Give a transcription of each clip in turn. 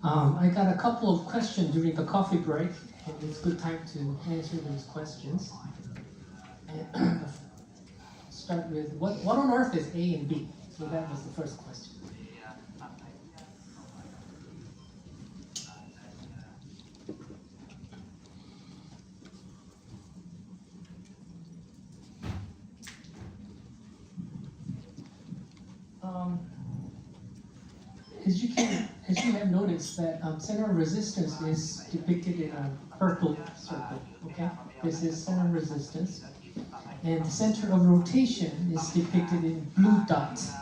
I got a couple of questions during the coffee break, and it's a good time to answer those questions. And start with, what on earth is A and B? So that was the first question. As you have noticed that center of resistance is depicted in a purple circle. Okay, this is center of resistance, and the center of rotation is depicted in blue dots.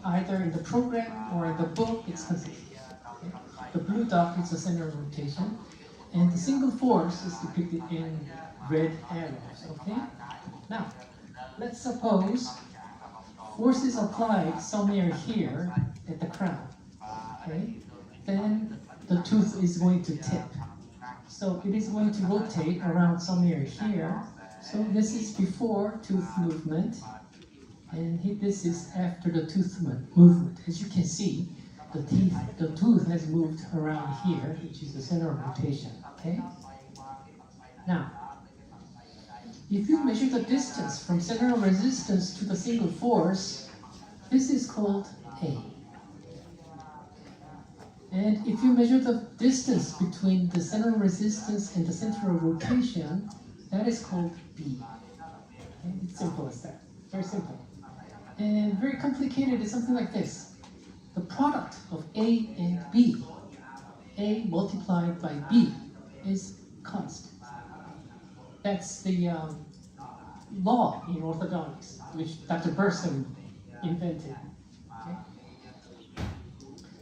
Either in the program or in the book, it's consistent. Okay? The blue dot is the center of rotation, and the single force is depicted in red arrows. Okay, now let's suppose force is applied somewhere here at the crown. Okay, then the tooth is going to tip. So it is going to rotate around somewhere here. So this is before tooth movement, and this is after the tooth movement. As you can see, the tooth has moved around here, which is the center of rotation. Okay. Now, if you measure the distance from center of resistance to the single force, this is called A. And if you measure the distance between the center of resistance and the center of rotation, that is called B. Okay? It's simple as that. Very simple. And very complicated is something like this. The product of A and B, A multiplied by B, is constant. That's the law in orthodontics, which Dr. Burson invented. Okay?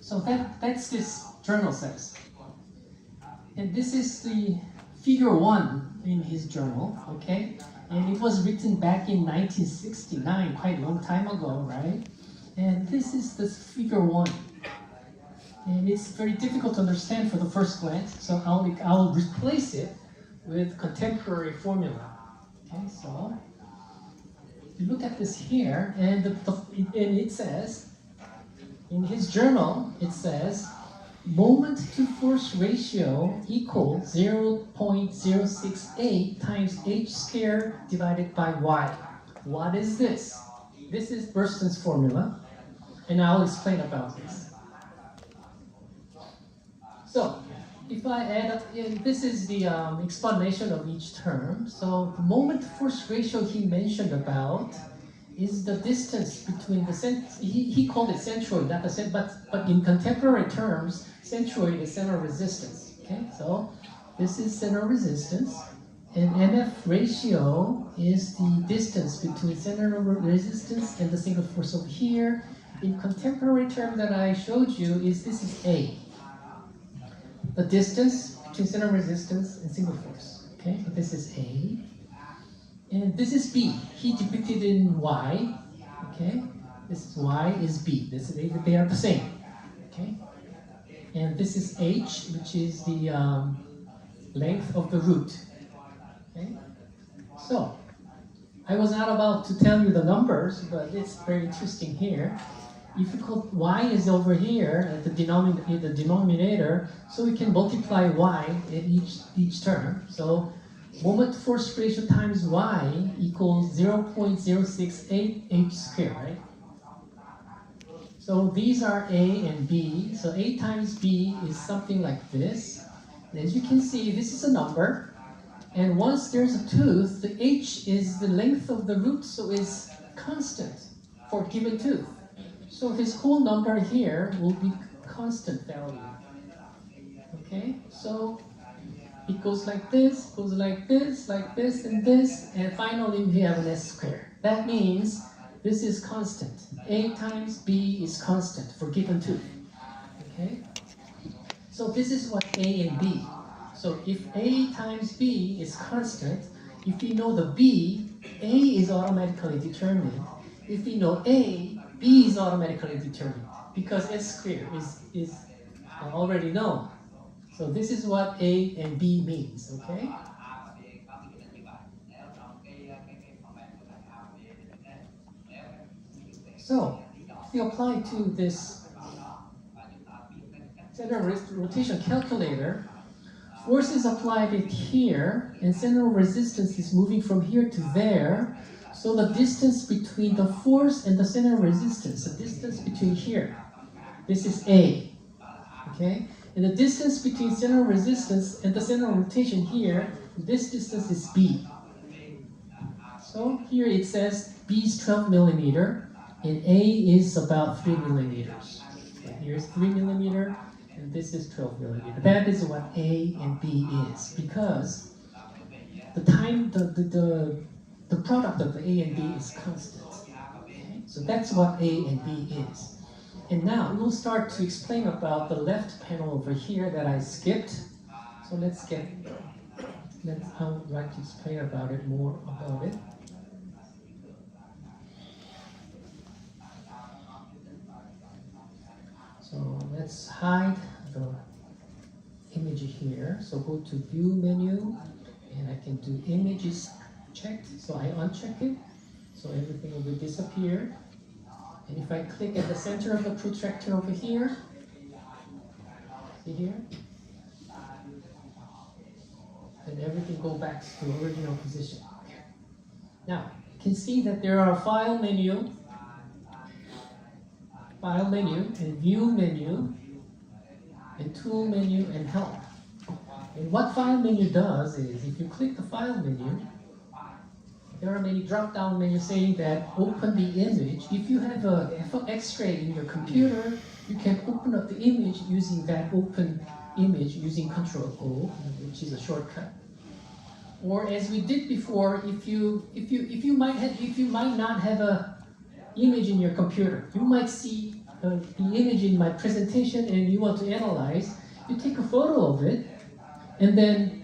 So that's this journal says. And this is the figure 1 in his journal, okay? And it was written back in 1969, quite a long time ago, right? And this is the figure 1. And it's very difficult to understand for the first glance, so I'll replace it with contemporary formula. Okay, so you look at this here, and it says, in his journal, it says, moment to force ratio equals 0.068 times h squared divided by y. What is this? This is Burston's formula, and I'll explain about this. So, if I add up, this is the explanation of each term. So, the moment to force ratio he mentioned about is the distance between the he called it centroid, not the but in contemporary terms, centroid is center of resistance. Okay, so this is center of resistance, and MF ratio is the distance between center of resistance and the single force over here. In contemporary term that I showed you this is A. The distance between center of resistance and single force. Okay, so this is A. And this is B. He depicted in Y. Okay, this is Y is B. They are the same. Okay, and this is H, which is the length of the root. Okay, so I was not about to tell you the numbers, but it's very interesting here. If you call Y is over here at the denominator, so we can multiply Y at each term. So moment force ratio times Y equals 0.068 h squared, right? So these are A and B. So A times B is something like this. And as you can see, this is a number. And once there's a tooth, the H is the length of the root, so it's constant for a given tooth. So this whole number here will be constant value. Okay, so it goes like this, goes like this, and finally we have an S squared. That means this is constant. A times B is constant for given tooth. Okay? So this is what A and B. So if A times B is constant, if we know the B, A is automatically determined. If we know A, B is automatically determined because S squared is already known. So this is what A and B means, okay? So, if you apply to this center rotation calculator, force is applied it here, and center of resistance is moving from here to there. So the distance between the force and the center of resistance, the distance between here, this is A. Okay? And the distance between center of resistance and the center of rotation here, this distance is B. So here it says B is 12 millimeter and A is about 3 millimeters. So here's 3 millimeter and this is 12 millimeter. That is what A and B is, because the product of the A and B is constant. Okay? So that's what A and B is. And now we'll start to explain about the left panel over here that I skipped. So I would like to explain about it more about it. So let's hide the image here. So go to View menu, and I can do Images checked. So I uncheck it, so everything will disappear. And if I click at the center of the protractor over here, see here, and everything go back to the original position. Now, you can see that there are File menu, and View menu, and Tool menu, and Help. And what File menu does is, if you click the File menu, there are many drop-down menus saying that open the image. If you have an X-ray in your computer, you can open up the image using that open image using Control-O, which is a shortcut. Or as we did before, if you might not have a image in your computer, you might see the image in my presentation and you want to analyze, you take a photo of it and then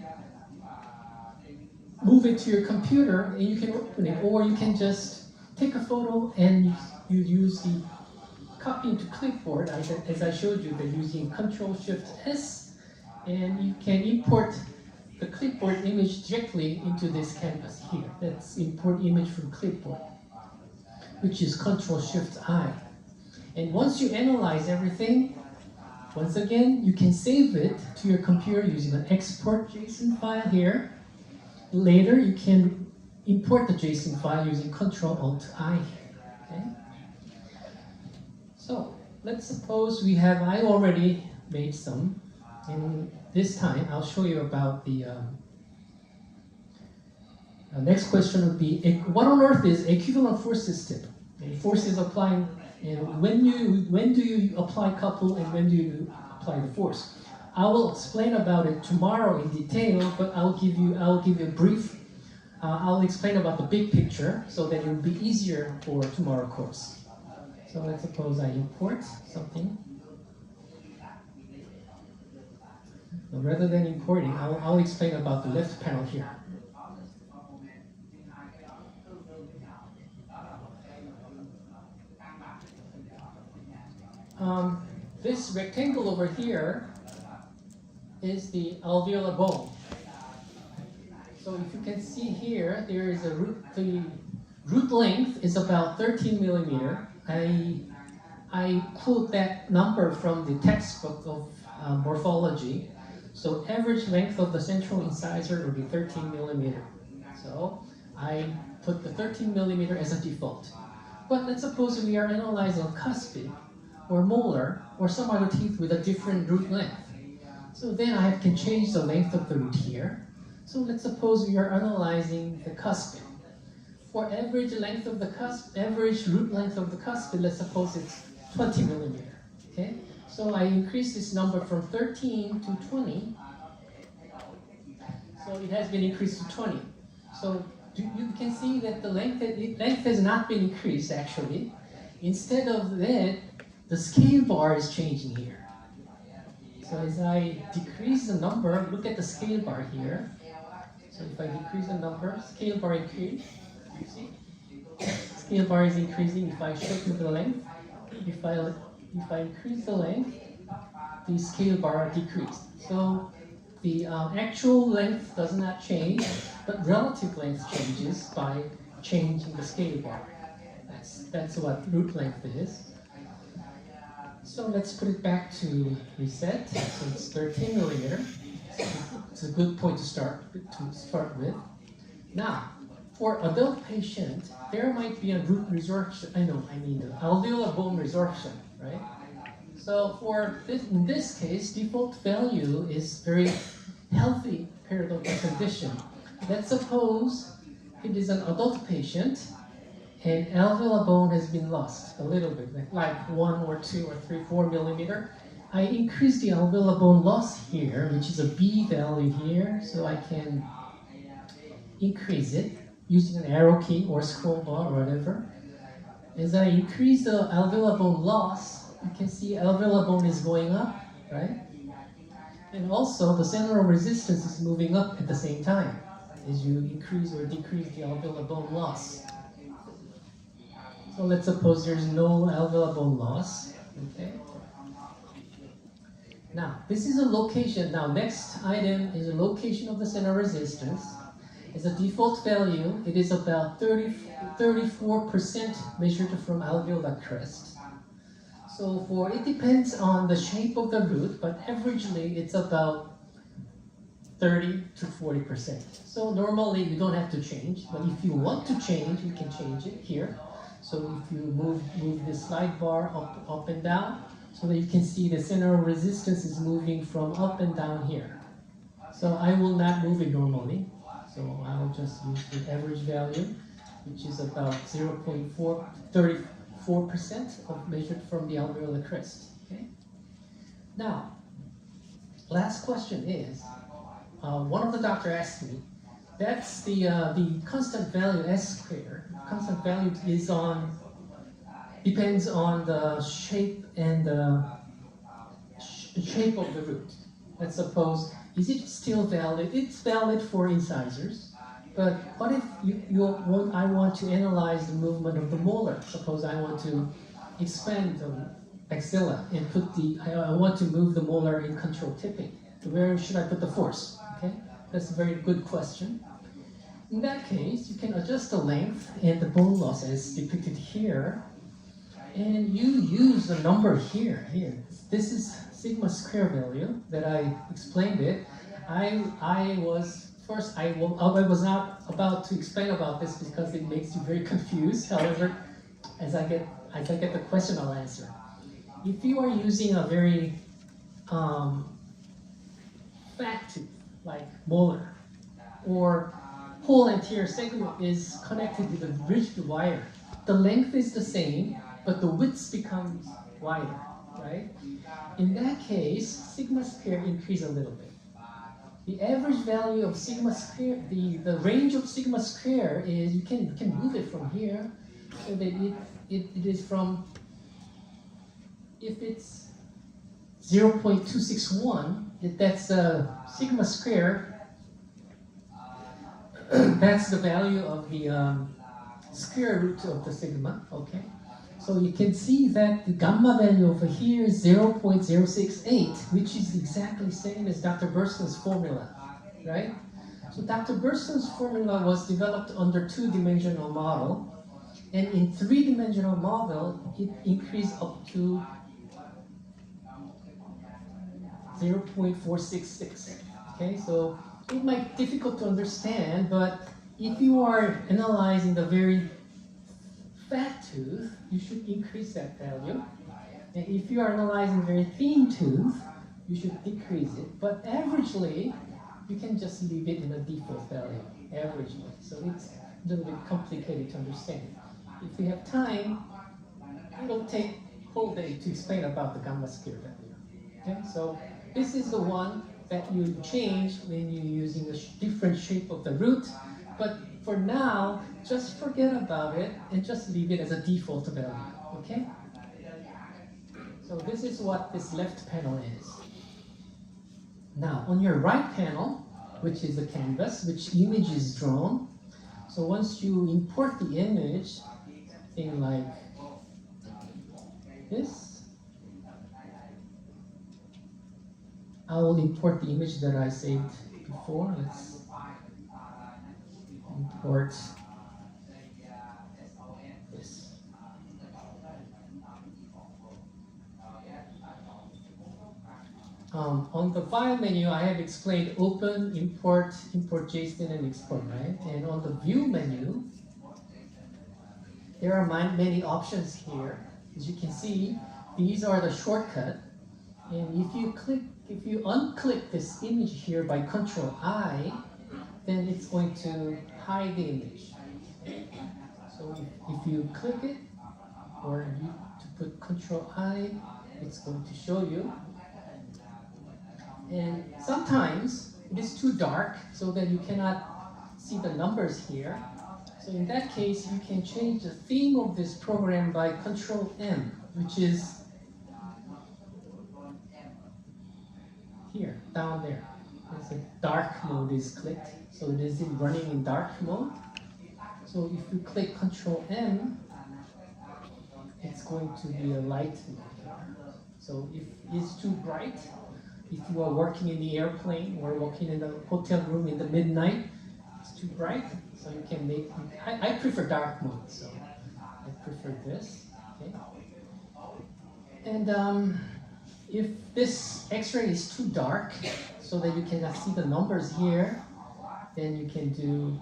move it to your computer and you can open it, or you can just take a photo and you use the copy to clipboard, as I showed you, they're using Control-Shift-S, and you can import the clipboard image directly into this canvas here. That's import image from clipboard, which is Control-Shift-I. And once you analyze everything, once again, you can save it to your computer using an export JSON file here. Later, you can import the JSON file using Control-Alt-I. Okay? So, let's suppose I already made some, and this time I'll show you about the next question would be, what on earth is equivalent force system? And force is applying, and when do you apply couple and when do you apply the force? I will explain about it tomorrow in detail, but I'll give you a brief. I'll explain about the big picture so that it will be easier for tomorrow course. So let's suppose I import something. So rather than importing, I'll explain about the left panel here. This rectangle over here is the alveolar bone. So if you can see here, there is the root length is about 13 millimeter. I quote that number from the textbook of morphology. So average length of the central incisor will be 13 millimeter. So I put the 13 millimeter as a default. But let's suppose we are analyzing cuspid or molar or some other teeth with a different root length. So then I can change the length of the root here. So let's suppose we are analyzing the cuspid. For average length of the average root length of the cuspid, let's suppose it's 20 millimeter. Okay? So I increase this number from 13 to 20. So it has been increased to 20. So you can see that the length has not been increased actually. Instead of that, the scale bar is changing here. So as I decrease the number, look at the scale bar here. So if I decrease the number, scale bar increase. You see? Scale bar is increasing if I shorten the length. If I increase the length, the scale bar decreased. So the actual length does not change, but relative length changes by changing the scale bar. That's what root length is. So let's put it back to reset. So it's 13 millimeter. It's a good point to start with. Now, for adult patient, there might be a root resorption. The alveolar bone resorption, right? So in this case, default value is very healthy periodontal condition. Let's suppose it is an adult patient and alveolar bone has been lost a little bit, like 1 or 2 or 3, 4 millimeter. I increase the alveolar bone loss here, which is a B value here, so I can increase it using an arrow key or scroll bar or whatever. As I increase the alveolar bone loss, you can see alveolar bone is going up, right? And also the center of resistance is moving up at the same time as you increase or decrease the alveolar bone loss. So let's suppose there's no alveolar bone loss, okay? Now, this is a location. Now, next item is a location of the center of resistance. As a default value, it is about 34% measured from alveolar crest. So it depends on the shape of the root, but averagely it's about 30 to 40%. So normally you don't have to change, but if you want to change, you can change it here. So if you move the slide bar up and down, so that you can see the center of resistance is moving from up and down here. So I will not move it normally. So I'll just use the average value, which is about 0.34% of measured from the alveolar crest. Okay. Now, last question is, one of the doctor asked me, that's the constant value S squared. Constant value depends on the shape and the shape of the root. Let's suppose, is it still valid? It's valid for incisors, but what if I want to analyze the movement of the molar? Suppose I want to expand the maxilla and I want to move the molar in control tipping. Where should I put the force? Okay, that's a very good question. In that case, you can adjust the length and the bone loss as depicted here, and you use the number here. This is sigma square value that I explained it. I was not about to explain about this because it makes you very confused. However, as I get the question, I'll answer. If you are using a very fat tooth, like molar, or whole anterior segment is connected with a rigid wire, the length is the same, but the width becomes wider, right? In that case, sigma square increase a little bit. The average value of sigma square, the range of sigma square is, you can move it from here, so that it is from, if it's 0.261, that's sigma square, that's the value of the square root of the sigma, okay? So you can see that the gamma value over here is 0.068, which is exactly the same as Dr. Burston's formula, right? So Dr. Burston's formula was developed under two-dimensional model, and in three-dimensional model, it increased up to 0.466, okay? So it might be difficult to understand, but if you are analyzing the very fat tooth, you should increase that value. And if you are analyzing very thin tooth, you should decrease it. But averagely, you can just leave it in a default value, averagely. So it's a little bit complicated to understand. If we have time, it'll take whole day to explain about the gamma square value. Okay, so this is the one that you change when you're using a different shape of the root. But for now, just forget about it and just leave it as a default value, okay? So this is what this left panel is. Now, on your right panel, which is the canvas, which image is drawn. So once you import the image, thing like this, I will import the image that I saved before. Let's import this. On the file menu, I have explained open, import, import JSON, and export, right? And on the view menu, there are many options here. As you can see, these are the shortcut. And if you unclick this image here by Control I, then it's going to hide the image. So if you click it, or to put Control I, it's going to show you. And sometimes it is too dark so that you cannot see the numbers here. So in that case, you can change the theme of this program by Control M, which is here, down there. There's a dark mode is clicked, so it is running in dark mode. So if you click Control M, it's going to be a light mode. So if it's too bright, if you are working in the airplane or working in the hotel room in the midnight, it's too bright, so you can make, I prefer dark mode, so I prefer this, okay? And if this X-ray is too dark, so that you cannot see the numbers here, then you can do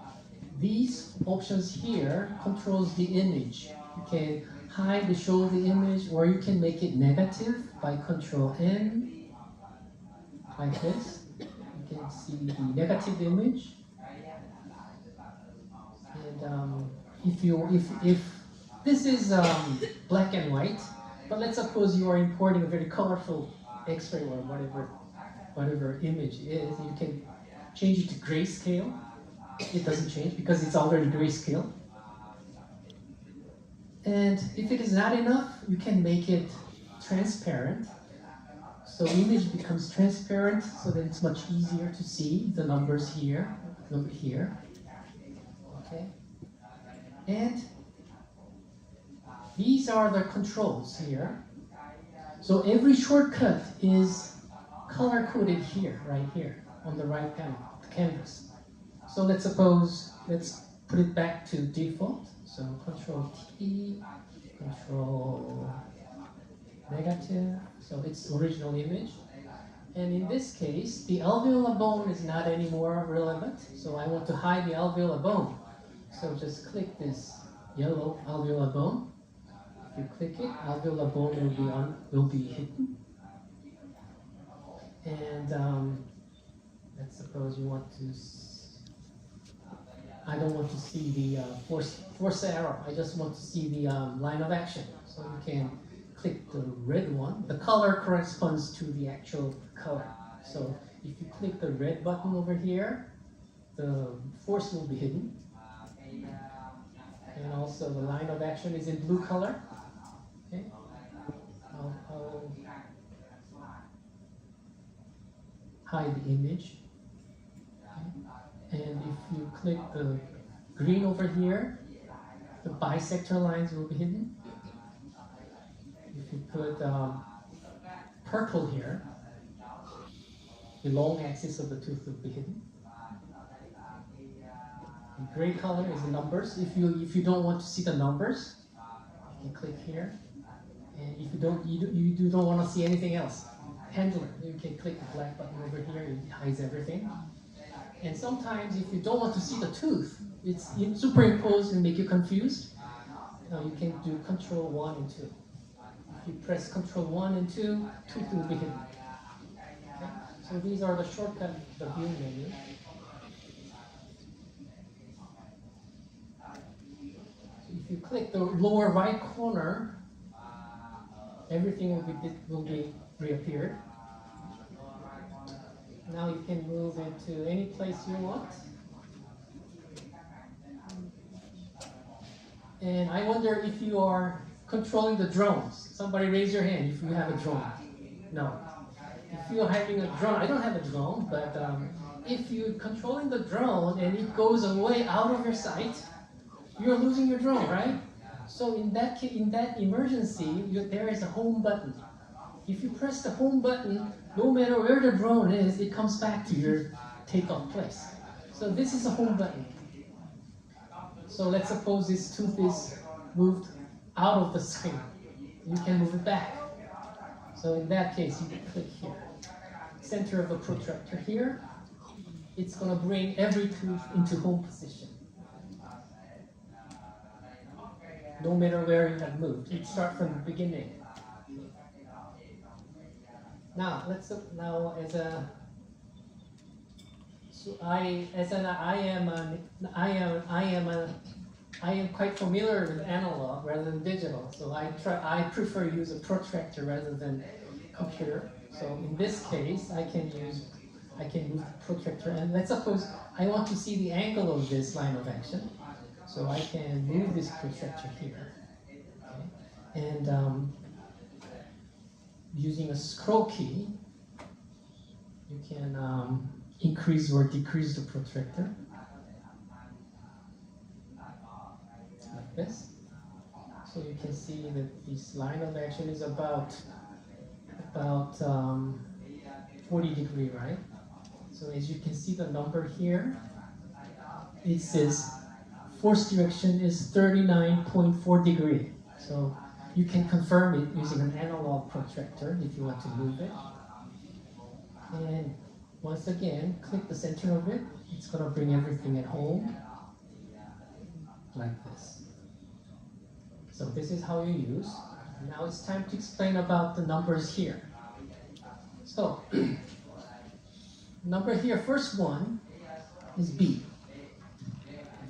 these options here, controls the image. You can hide to show the image, or you can make it negative by Control N, like this. You can see the negative image. And if this is black and white, but let's suppose you are importing a very colorful X-ray or whatever image it is, you can change it to grayscale. It doesn't change because it's already grayscale. And if it is not enough, you can make it transparent. So image becomes transparent so that it's much easier to see the numbers here, okay? And these are the controls here. So every shortcut is color-coded here, right here, on the right panel, the canvas. So let's put it back to default. So Control T, Control negative, so it's original image. And in this case, the alveolar bone is not anymore relevant, so I want to hide the alveolar bone. So just click this yellow alveolar bone. If you click it, alveolar bone will be hidden. And let's suppose you want to, I don't want to see the force arrow, I just want to see the line of action. So you can click the red one. The color corresponds to the actual color. So if you click the red button over here, the force will be hidden. And also the line of action is in blue color. Okay. I'll hide the image. Okay. And if you click the green over here, the bisector lines will be hidden. If you put purple here, the long axis of the tooth will be hidden. The gray color is the numbers. If you don't want to see the numbers, you can click here. And if you don't want to see anything else, handler, you can click the black button over here. It hides everything. And sometimes if you don't want to see the tooth, it's superimposed and make you confused. You can do Control 1 and 2. If you press Control 1 and 2, tooth will be hidden. Okay? So these are the shortcut, the view menu. So if you click the lower right corner, everything will be reappeared. Now you can move it to any place you want. And I wonder if you are controlling the drones. Somebody raise your hand if you have a drone. No. If you're having a drone, I don't have a drone, but if you're controlling the drone and it goes away out of your sight, you're losing your drone, right? So in that emergency, there is a home button. If you press the home button, no matter where the drone is, it comes back to your takeoff place. So this is a home button. So let's suppose this tooth is moved out of the screen. You can move it back. So in that case, you can click here. center of the protractor here, it's going to bring every tooth into home position. No matter where you have moved, it starts from the beginning. Now let's look now as a. So I am quite familiar with analog rather than digital. So I prefer use a protractor rather than computer. So in this case, I can move the protractor, and let's suppose I want to see the angle of this line of action. So I can move this protractor here, okay? And using a scroll key, you can increase or decrease the protractor like this. So you can see that this line of action is about 40 degrees, right? So as you can see the number here, it says force direction is 39.4 degrees. So you can confirm it using an analog protractor if you want to move it. And once again, click the center of it. It's going to bring everything at home like this. So this is how you use. Now it's time to explain about the numbers here. So number here, first one is B.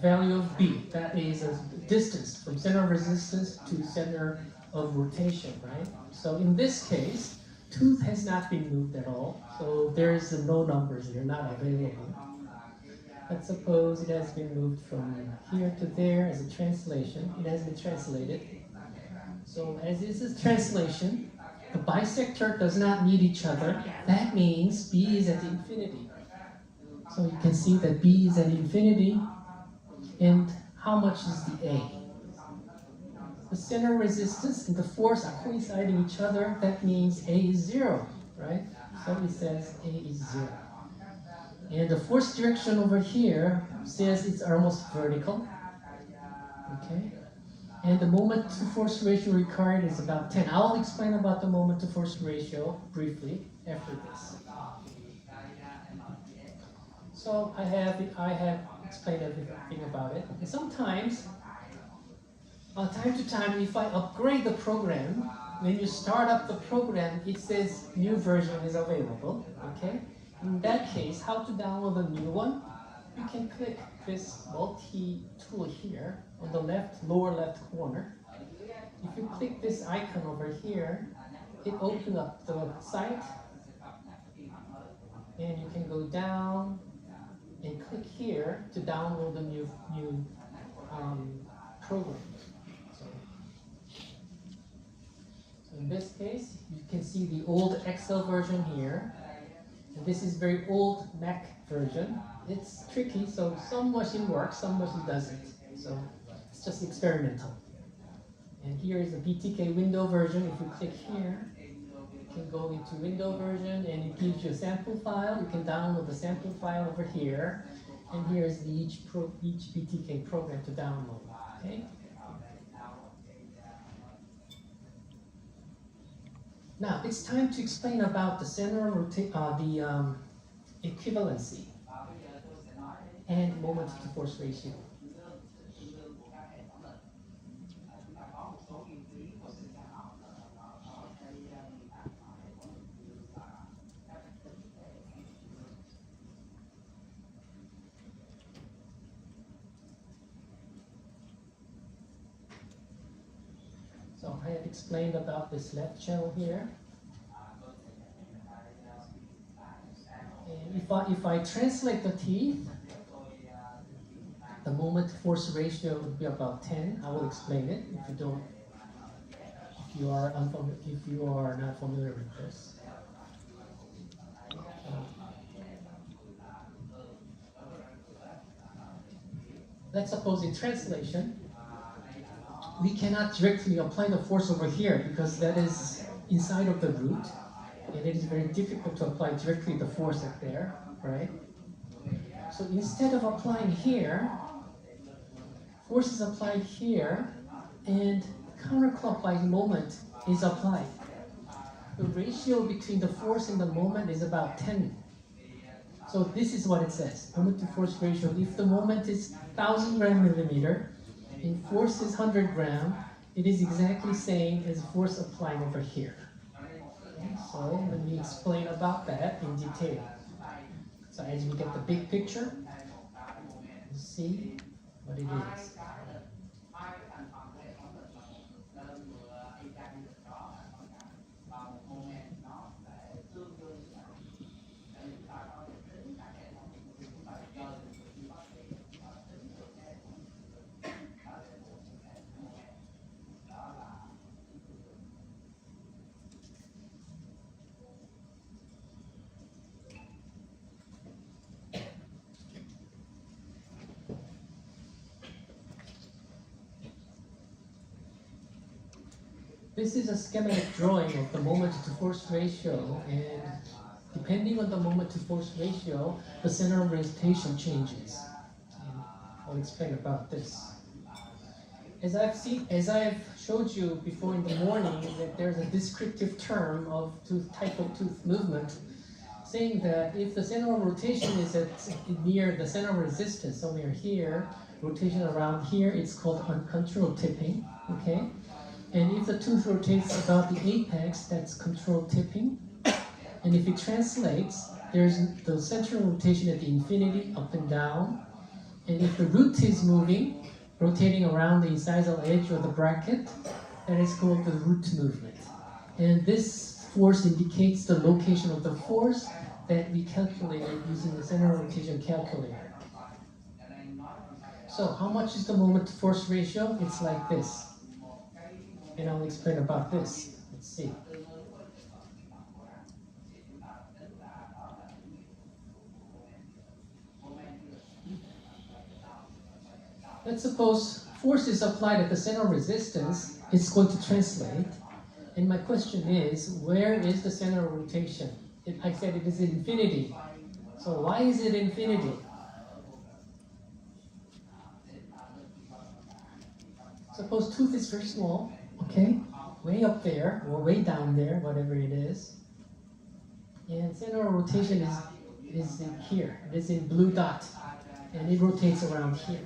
Value of B, that is a distance from center of resistance to center of rotation, right? So in this case, tooth has not been moved at all, so there's no numbers here, not available. Let's suppose it has been moved from here to there as a translation. It has been translated. So as this is translation, the bisector does not meet each other. That means B is at infinity. So you can see that B is at infinity. And how much is the A? The center resistance and the force are coinciding each other. That means A is 0, right? So it says A is 0. And the force direction over here says it's almost vertical. Okay? And the moment to force ratio required is about 10. I will explain about the moment to force ratio briefly after this. So I have explained everything about it. And sometimes, time to time, if I upgrade the program, when you start up the program, it says new version is available. Okay? In that case, how to download a new one? You can click this multi-tool here on the lower left corner. If you click this icon over here, it opens up the site, and you can go down and click here to download the new program. So in this case, you can see the old Excel version here. And this is very old Mac version. It's tricky, so some machine works, some machine doesn't. So it's just experimental. And here is the BTK window version. If you click here, you can go into window version, and it gives you a sample file. You can download the sample file over here. And here's each BTK program to download. Okay. Now it's time to explain about the center equivalency and moment to force ratio. So I have explained about this left channel here. And if I translate the teeth, the moment force ratio would be about 10. I will explain it if you are not familiar with this. Let's suppose in translation, we cannot directly apply the force over here because that is inside of the root, and it is very difficult to apply directly the force up there, right? So instead of applying here, force is applied here, and counterclockwise moment is applied. the ratio between the force and the moment is about 10. So this is what it says, moment to force ratio. If the moment is 1000 gram millimeter and force is 100 gram, it is exactly same as force applied over here. Okay, so let me explain about that in detail. So as we get the big picture, you see what it is. This is a schematic drawing of the moment to force ratio, and depending on the moment to force ratio, the center of rotation changes. And I'll explain about this. As I've showed you before in the morning, that there's a descriptive term of type of tooth movement, saying that if the center of rotation is near the center of resistance, somewhere here, rotation around here, it's called uncontrolled tipping. Okay. And if the tooth rotates about the apex, that's controlled tipping. And if it translates, there's the central rotation at the infinity, up and down. And if the root is moving, rotating around the incisal edge or the bracket, that is called the root movement. And this force indicates the location of the force that we calculated using the center rotation calculator. So how much is the moment to force ratio? It's like this. And I'll explain about this. Let's see. Let's suppose force is applied at the center of resistance. It's going to translate. And my question is, where is the center of rotation? I said it is infinity. So why is it infinity? Suppose tooth is very small. Okay, way up there, or way down there, whatever it is. And center of rotation is in here. It is in blue dot. And it rotates around here.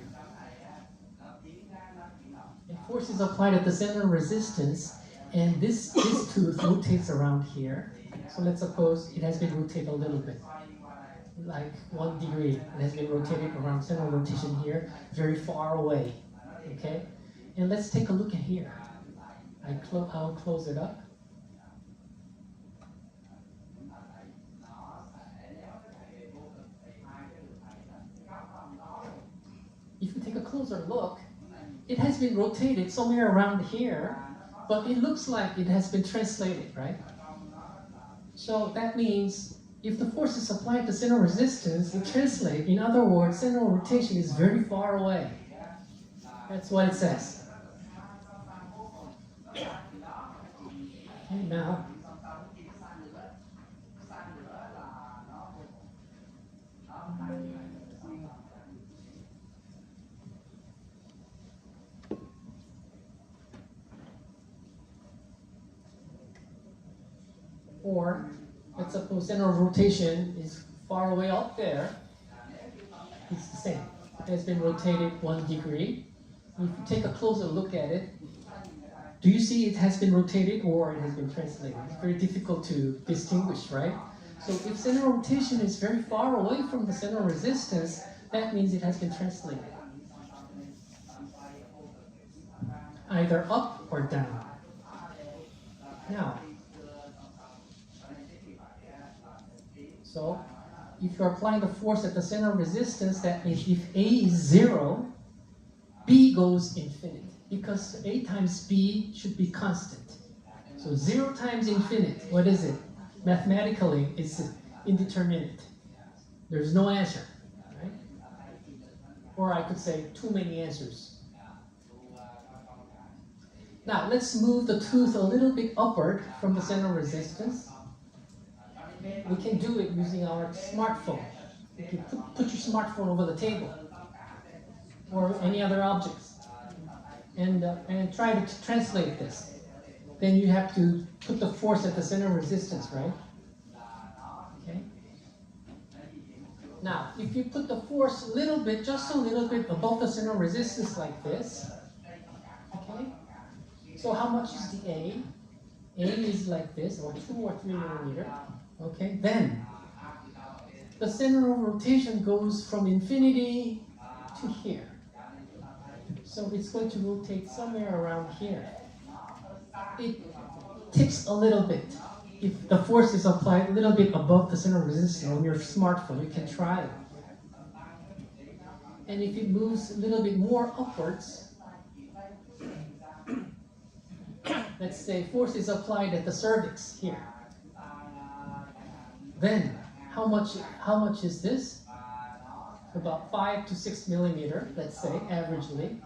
And force is applied at the center of resistance, and this tooth rotates around here. So let's suppose it has been rotated a little bit, like 1 degree. It has been rotated around center of rotation here, very far away. Okay, and let's take a look at here. I'll close it up. If you take a closer look, it has been rotated somewhere around here, but it looks like it has been translated, right? So that means if the force is applied to center resistance, it translates. In other words, center rotation is very far away. That's what it says. Okay, now, or let's suppose center of rotation is far away up there. It's the same. It has been rotated 1 degree. If you take a closer look at it, do you see it has been rotated or it has been translated? It's very difficult to distinguish, right? So if center of rotation is very far away from the center of resistance, that means it has been translated. Either up or down. Now, so if you're applying the force at the center of resistance, that means if A is 0, B goes infinite. Because A times B should be constant. So 0 times infinite, what is it? Mathematically, it's indeterminate. There's no answer, right? Or I could say too many answers. Now, let's move the tooth a little bit upward from the center of resistance. We can do it using our smartphone. You can put your smartphone over the table or any other objects and try to translate this. then you have to put the force at the center of resistance, right? Okay. Now, if you put the force a little bit, just a little bit above the center of resistance like this, okay? So how much is the A? A is like this, or 2 or 3 millimeter, okay? Then, the center of rotation goes from infinity to here. So it's going to rotate somewhere around here. It tips a little bit. If the force is applied a little bit above the center of resistance on your smartphone, you can try it. And if it moves a little bit more upwards, let's say force is applied at the cervix here. Then, how much is this? About 5 to 6 millimeter, let's say, averagely.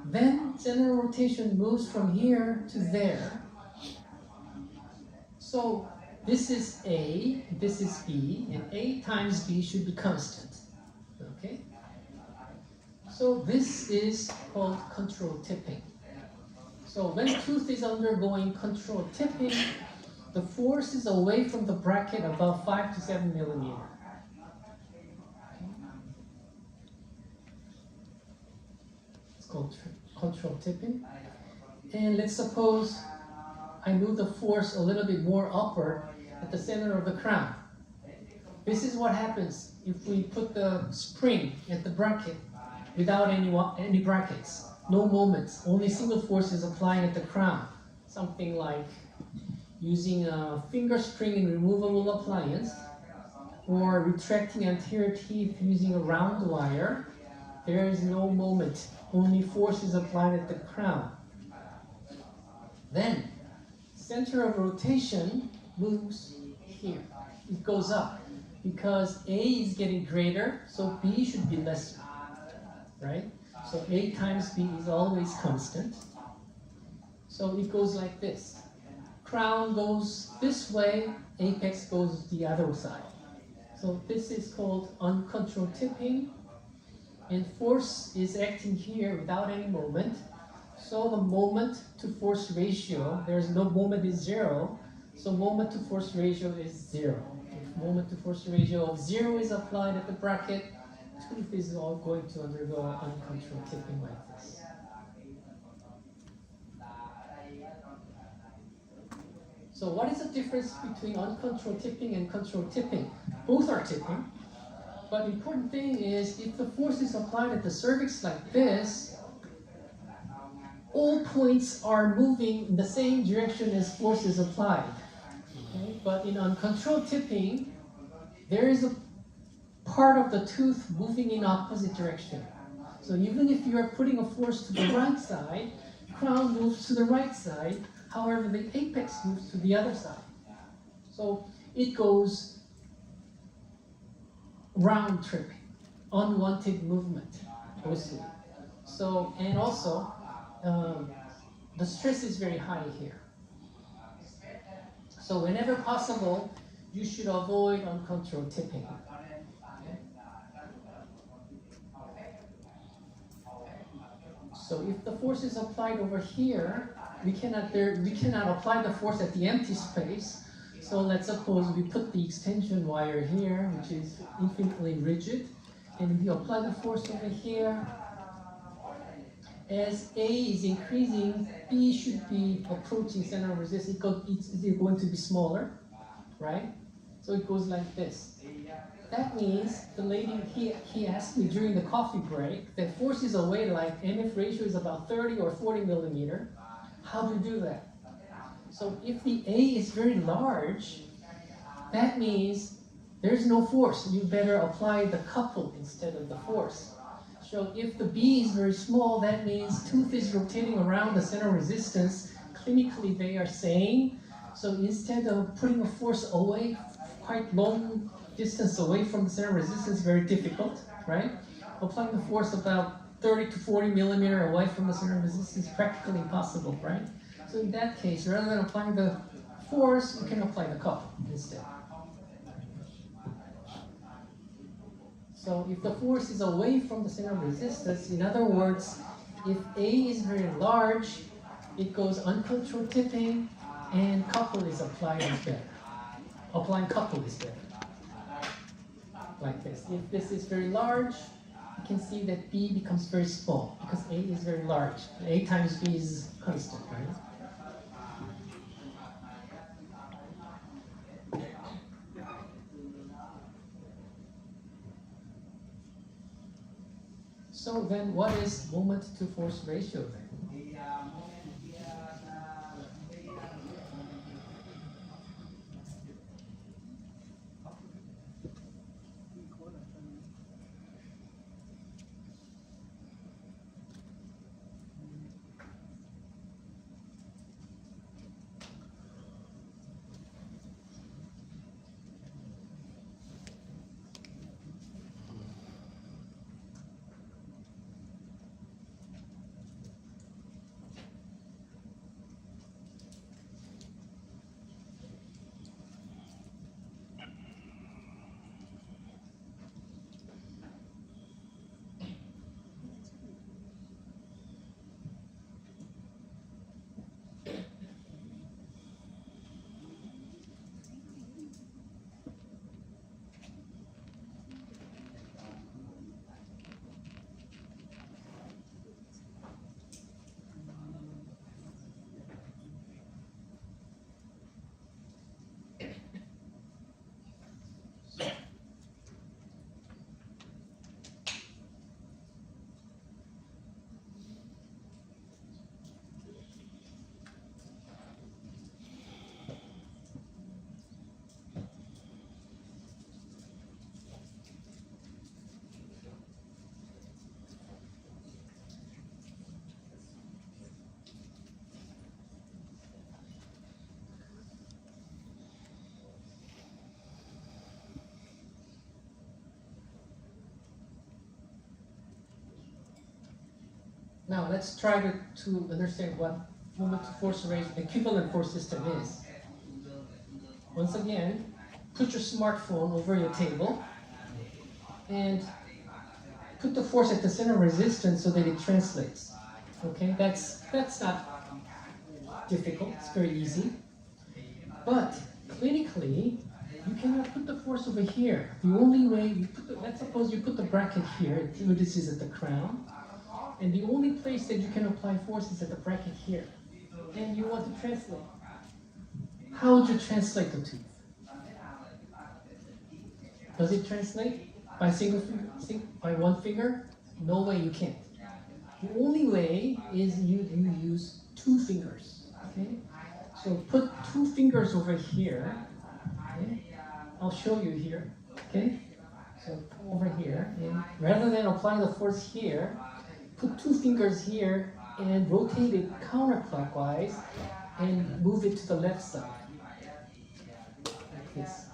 Then center of rotation moves from here to there. So this is A, this is B, and A times B should be constant. Okay? So this is called control tipping. So when tooth is undergoing control tipping, the force is away from the bracket about 5 to 7 millimeter. It's called control tipping. And let's suppose I move the force a little bit more upward at the center of the crown. This is what happens if we put the spring at the bracket without any brackets. No moments, only single force is applied at the crown. Something like using a finger spring and removable appliance, or retracting anterior teeth using a round wire. There is no moment, only force is applied at the crown. Then, center of rotation moves here. It goes up because A is getting greater, so B should be lesser, right? So A times B is always constant. So it goes like this. Crown goes this way, apex goes the other side. So this is called uncontrolled tipping, and force is acting here without any moment. So the moment to force ratio, there's no moment is 0, so moment to force ratio is 0. If moment to force ratio of 0 is applied at the bracket, tooth is all going to undergo uncontrolled tipping like this. So what is the difference between uncontrolled tipping and controlled tipping? Both are tipping, but the important thing is if the force is applied at the cervix like this, all points are moving in the same direction as force is applied. Okay? But in uncontrolled tipping, there is a part of the tooth moving in opposite direction. So even if you are putting a force to the right side, crown moves to the right side, however the apex moves to the other side. So it goes round tripping, unwanted movement, mostly. So, and also, the stress is very high here. So whenever possible, you should avoid uncontrolled tipping. Okay? So if the force is applied over here, we cannot apply the force at the empty space. So let's suppose we put the extension wire here, which is infinitely rigid, and if you apply the force over here, as A is increasing, B should be approaching center of resistance. It's going to be smaller, right? So it goes like this. That means the lady, he asked me during the coffee break that force is away like MF ratio is about 30 or 40 millimeter. How do you do that? So if the A is very large, that means there's no force. You better apply the couple instead of the force. So if the B is very small, that means tooth is rotating around the center of resistance. Clinically, they are saying, so instead of putting a force away, quite long distance away from the center of resistance, very difficult, right? Applying the force about 30 to 40 millimeter away from the center of resistance is practically impossible, right? So in that case, rather than applying the force, you can apply the couple instead. So if the force is away from the center of resistance, in other words, if A is very large, it goes uncontrolled tipping, and couple is applied is better. Applying couple is better. Like this. If this is very large, you can see that B becomes very small because A is very large. A times B is constant, right? So then what is moment to force ratio then? Now let's try to understand what moment to force ratio equivalent force system is. Once again, put your smartphone over your table and put the force at the center of resistance so that it translates. Okay, that's not difficult, it's very easy. But clinically, you cannot put the force over here. The only way you let's suppose you put the bracket here, this is at the crown. And the only place that you can apply force is at the bracket here. And you want to translate. How would you translate the tooth? Does it translate by by one finger? No way you can't. The only way is you use two fingers. Okay? So put two fingers over here. Okay? I'll show you here. Okay? So over here, and rather than applying the force here, put two fingers here and rotate it counterclockwise and move it to the left side. Like this.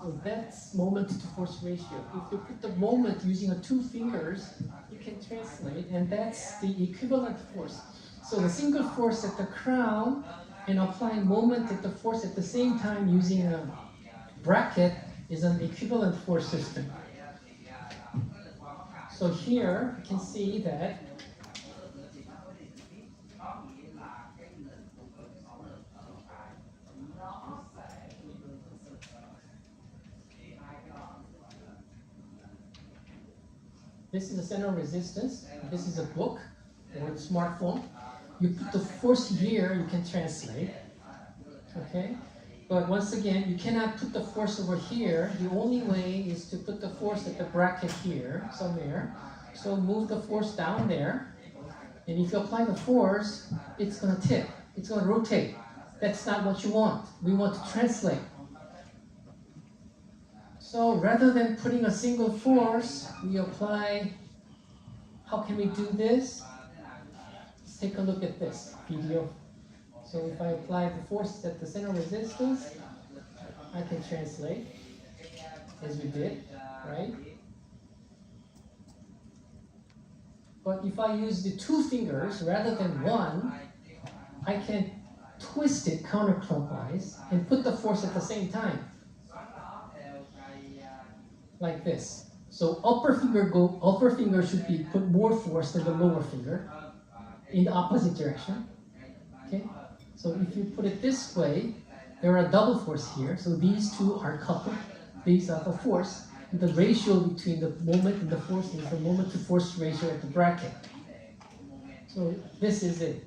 So that's moment to force ratio. If you put the moment using two fingers, you can translate, and that's the equivalent force. So the single force at the crown and applying moment at the force at the same time using a bracket is an equivalent force system. So here you can see that this is the center of resistance. This is a book or a smartphone. You put the force here, you can translate. Okay? But once again, you cannot put the force over here. The only way is to put the force at the bracket here, somewhere. So move the force down there. And if you apply the force, it's going to tip. It's going to rotate. That's not what you want. We want to translate. So rather than putting a single force, we apply, how can we do this? Let's take a look at this video. So if I apply the force at the center of resistance, I can translate, as we did, right? But if I use the two fingers rather than one, I can twist it counterclockwise and put the force at the same time. Like this. So upper finger should be put more force than the lower finger. in the opposite direction. Okay, so if you put it this way, there are double force here. So these two are coupled. These are the force. And the ratio between the moment and the force is the moment to force ratio at the bracket. So this is it.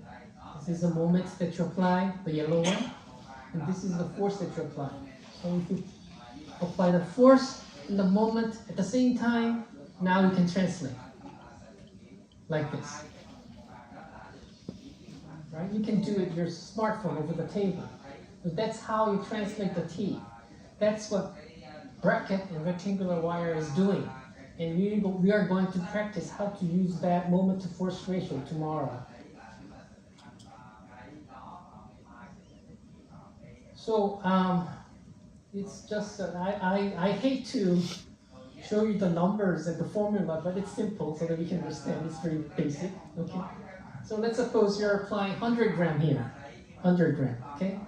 This is the moment that you apply, the yellow one, and this is the force that you apply. So if you apply the force and the moment at the same time, now you can translate like this. Right? You can do it with your smartphone over the table. But that's how you translate the T. That's what bracket and rectangular wire is doing. And we are going to practice how to use that moment to force ratio tomorrow. So it's just I hate to show you the numbers and the formula, but it's simple so that we can understand. It's very basic. Okay. So let's suppose you're applying 100 gram here, 100 gram. Okay.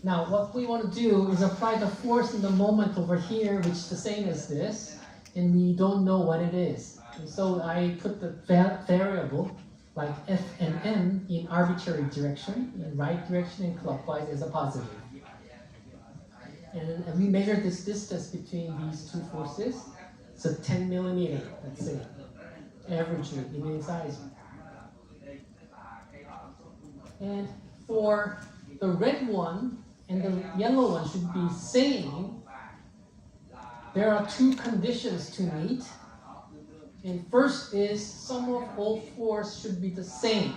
Now what we want to do is apply the force in the moment over here, which is the same as this, and we don't know what it is. And so I put the variable like F and M in arbitrary direction, in right direction and clockwise as a positive. And we measure this distance between these two forces. So 10 millimeter, let's say, averagely in size. And for the red one and the yellow one should be same. There are two conditions to meet. And first is sum of all force should be the same.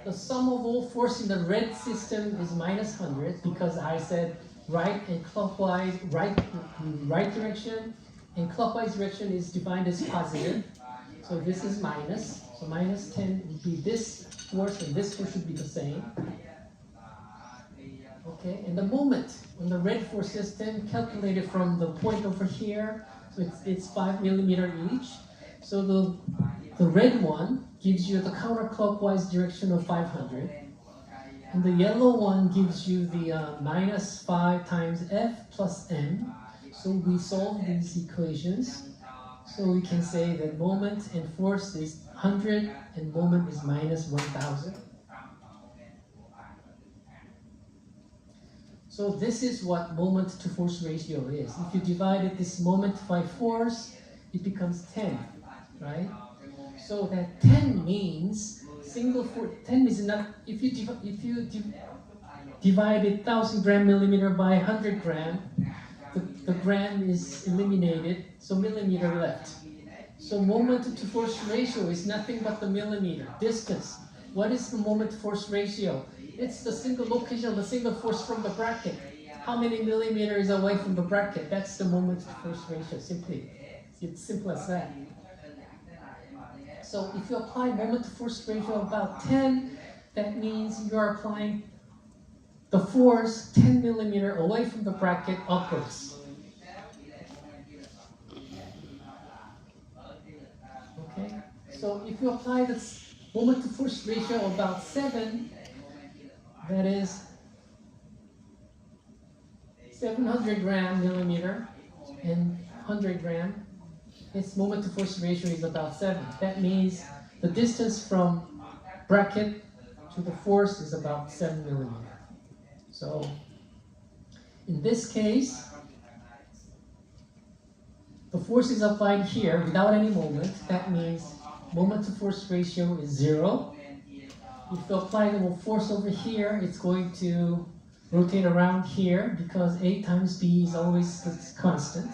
The sum of all force in the red system is minus 100 because I said right and clockwise, right direction and clockwise direction is defined as positive. So this is minus. So minus 10 would be this force and this force should be the same. Okay, and the moment on the red force system calculated from the point over here, so it's 5 millimeter each. So the red one gives you the counterclockwise direction of 500. And the yellow one gives you the minus 5 times F plus M. So we solve these equations. So we can say that moment and force is 100 and moment is minus 1000. So this is what moment to force ratio is. If you divided this moment by force, it becomes 10, right? So that 10 means single force. 10 is not. If you divided 1000 gram millimeter by 100 gram, the gram is eliminated, so millimeter left. So moment to force ratio is nothing but the millimeter distance. What is the moment to force ratio? It's the single location of the single force from the bracket. How many millimeters away from the bracket? That's the moment to force ratio, simply. It's simple as that. So if you apply moment to force ratio about 10, that means you are applying the force 10 millimeter away from the bracket upwards. Okay? So if you apply this moment to force ratio about 7, that is 700 gram millimeter and 100 gram. Its moment to force ratio is about 7. That means the distance from bracket to the force is about 7 millimeter. So in this case, the force is applied here without any moment. That means moment to force ratio is 0. If you apply the force over here, it's going to rotate around here because A times B is always constant.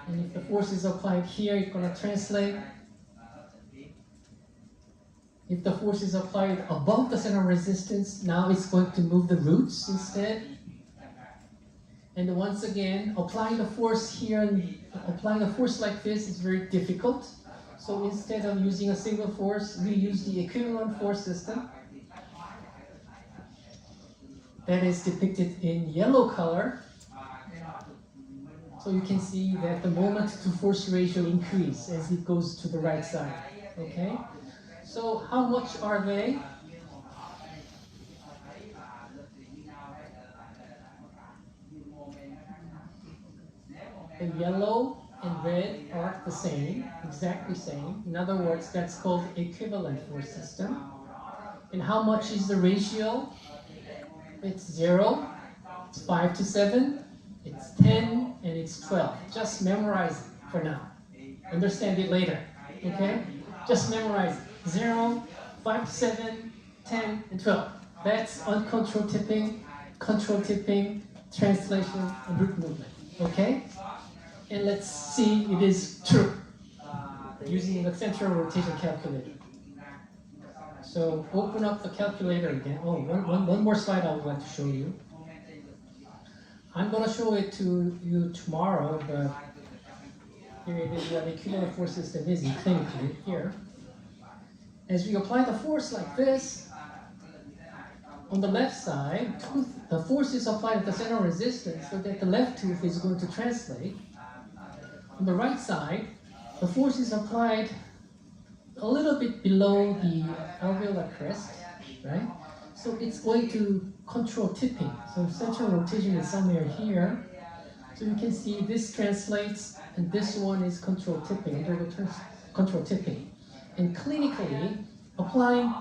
And if the force is applied here, it's going to translate. If the force is applied above the center of resistance, now it's going to move the roots instead. And once again, applying the force here and applying a force like this is very difficult. So instead of using a single force, we use the equivalent force system. That is depicted in yellow color. So you can see that the moment to force ratio increases as it goes to the right side. Okay? So how much are they? The yellow and red are the same. exactly same. In other words, that's called equivalent force system. And how much is the ratio? It's 0, it's 5 to 7, it's 10, and it's 12. Just memorize it for now. Understand it later, okay? Just memorize it. 0, 5 to 7, 10, and 12. That's uncontrolled tipping, controlled tipping, translation, and root movement, okay? And let's see it is true using the central rotation calculator. So open up the calculator again. Oh, one more slide I would like to show you. I'm going to show it to you tomorrow, but here it is what the equivalent force system is clinically here. As we apply the force like this, on the left side, the force is applied at the center of resistance so that the left tooth is going to translate. On the right side, the force is applied a little bit below the alveolar crest, right? So it's going to control tipping. So central rotation is somewhere here. So you can see this translates, and this one is control tipping, control tipping. And clinically, applying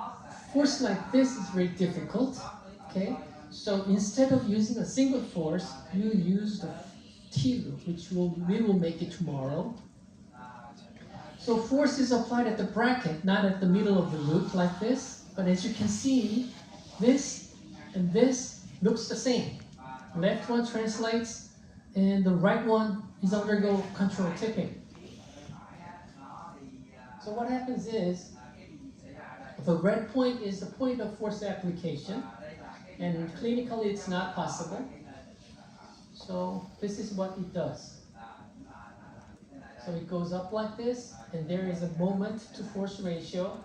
force like this is very difficult, okay? So instead of using a single force, you use the T loop, which we will make it tomorrow. So force is applied at the bracket, not at the middle of the loop like this. But as you can see, this and this looks the same. Left one translates, and the right one is undergo control tipping. So what happens is, the red point is the point of force application, and clinically it's not possible. So this is what it does. So it goes up like this, and there is a moment to force ratio.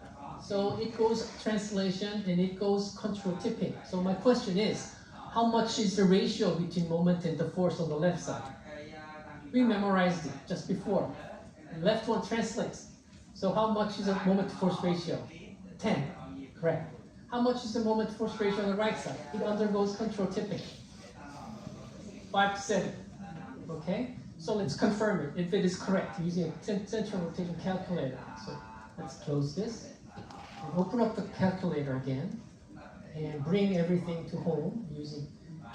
So it goes translation, and it goes control tipping. So my question is, how much is the ratio between moment and the force on the left side? We memorized it just before. The left one translates. So how much is the moment to force ratio? 10, correct. How much is the moment to force ratio on the right side? It undergoes control tipping. 5 to 7, okay? So let's confirm it, if it is correct, using a central rotation calculator. So let's close this, and open up the calculator again, and bring everything to home,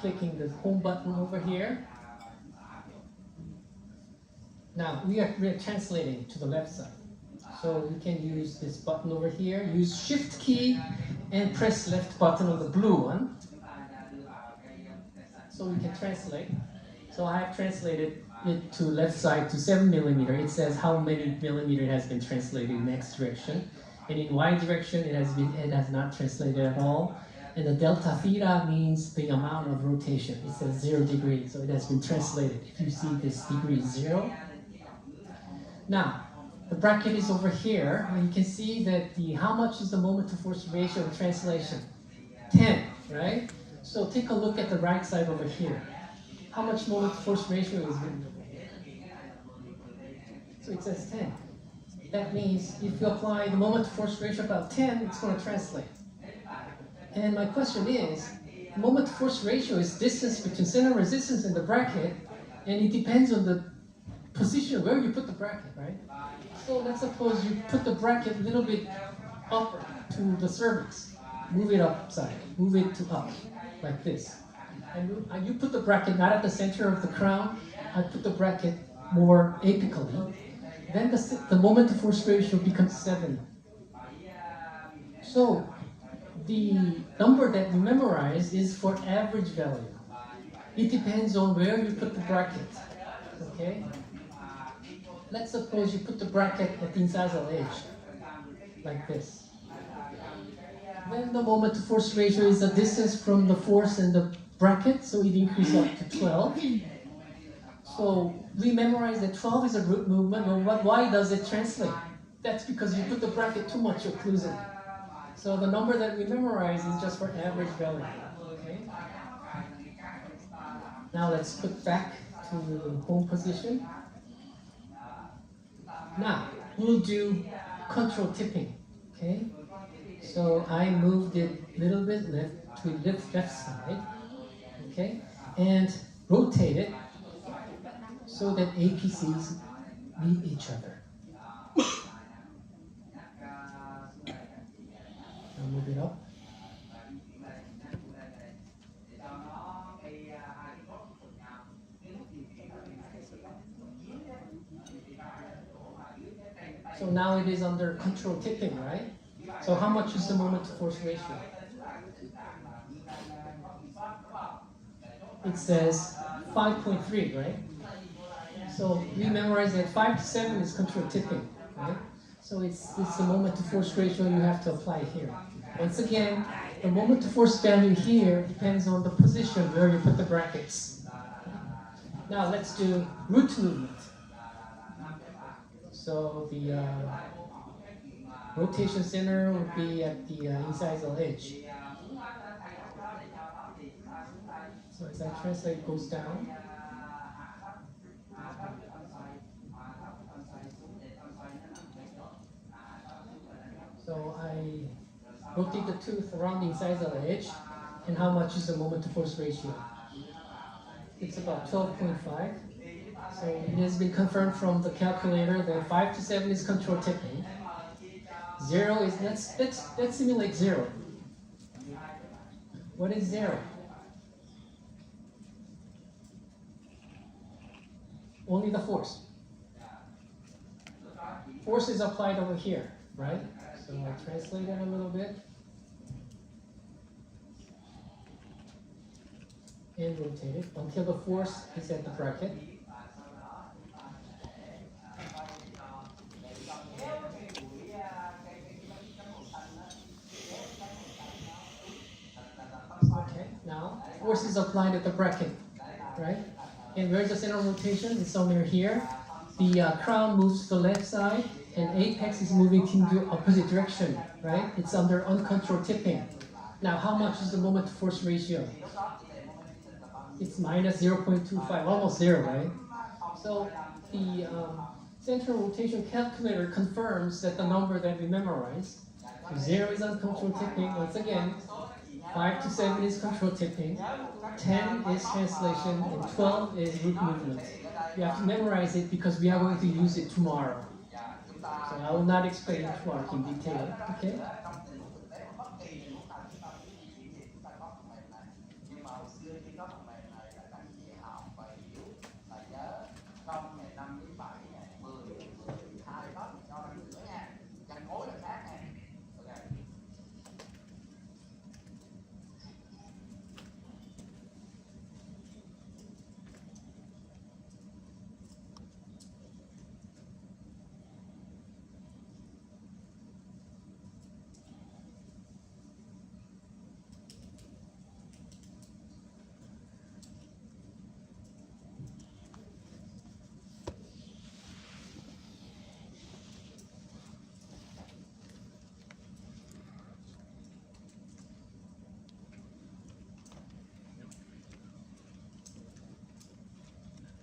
clicking the home button over here. Now, we are translating to the left side. So you can use this button over here, use Shift key, and press left button on the blue one. So we can translate. So I have translated it to left side to 7 millimeter. It says how many millimeter has been translated in X direction. And in Y direction, it has not translated at all. And the delta theta means the amount of rotation. It says 0 degrees, so it has been translated. If you see this degree is 0. Now, the bracket is over here, and you can see that how much is the moment to force ratio in translation? 10, right? So take a look at the right side over here. How much moment to force ratio is it? So it says 10. That means if you apply the moment to force ratio about 10, it's going to translate. And my question is, the moment to force ratio is distance between center resistance and the bracket, and it depends on the position where you put the bracket, right? So let's suppose you put the bracket a little bit up to the cervix. Move it upside, move it to up, like this. And you put the bracket not at the center of the crown, I put the bracket more apically. Then the moment to force ratio becomes 7. So the number that you memorize is for average value. It depends on where you put the bracket, okay? Let's suppose you put the bracket at the incisal edge, like this. Then the moment to force ratio is the distance from the force and the bracket, so it increases up to 12. So we memorize that 12 is a root movement, but why does it translate? That's because you put the bracket too much occlusively. So the number that we memorize is just for average value. Okay? Now let's put back to the home position. Now we'll do control tipping. Okay? So I moved it a little bit left to left side. Okay? And rotate it so that APCs meet each other. move it up. So now it is under control tipping, right? So how much is the moment to force ratio? It says 5.3, right? So we memorize that 5 to 7 is control tipping, right? So it's the moment to force ratio you have to apply here. Once again, the moment to force value here depends on the position where you put the brackets. Now let's do root movement. So the rotation center would be at the incisal edge. So as I translate, it goes down. So I rotate the tooth around the incisal edge, and how much is the moment to force ratio? It's about 12.5. So it has been confirmed from the calculator that 5 to 7 is control tipping. 0 is, let's simulate 0. What is 0? Only the force. Force is applied over here, right? So I'll translate it a little bit. And rotate it until the force is at the bracket. Okay, now force is applied at the bracket, right? And where's the center of rotation? It's somewhere here. The crown moves to the left side, and apex is moving in the opposite direction, right? It's under uncontrolled tipping. Now, how much is the moment to force ratio? It's minus 0.25, almost 0, right? So the center rotation calculator confirms that the number that we memorized, 0 is uncontrolled tipping. Once again, 5 to 7 is control tipping, 10 is translation, and 12 is root movement. You have to memorize it because we are going to use it tomorrow. So I will not explain it tomorrow in detail, okay?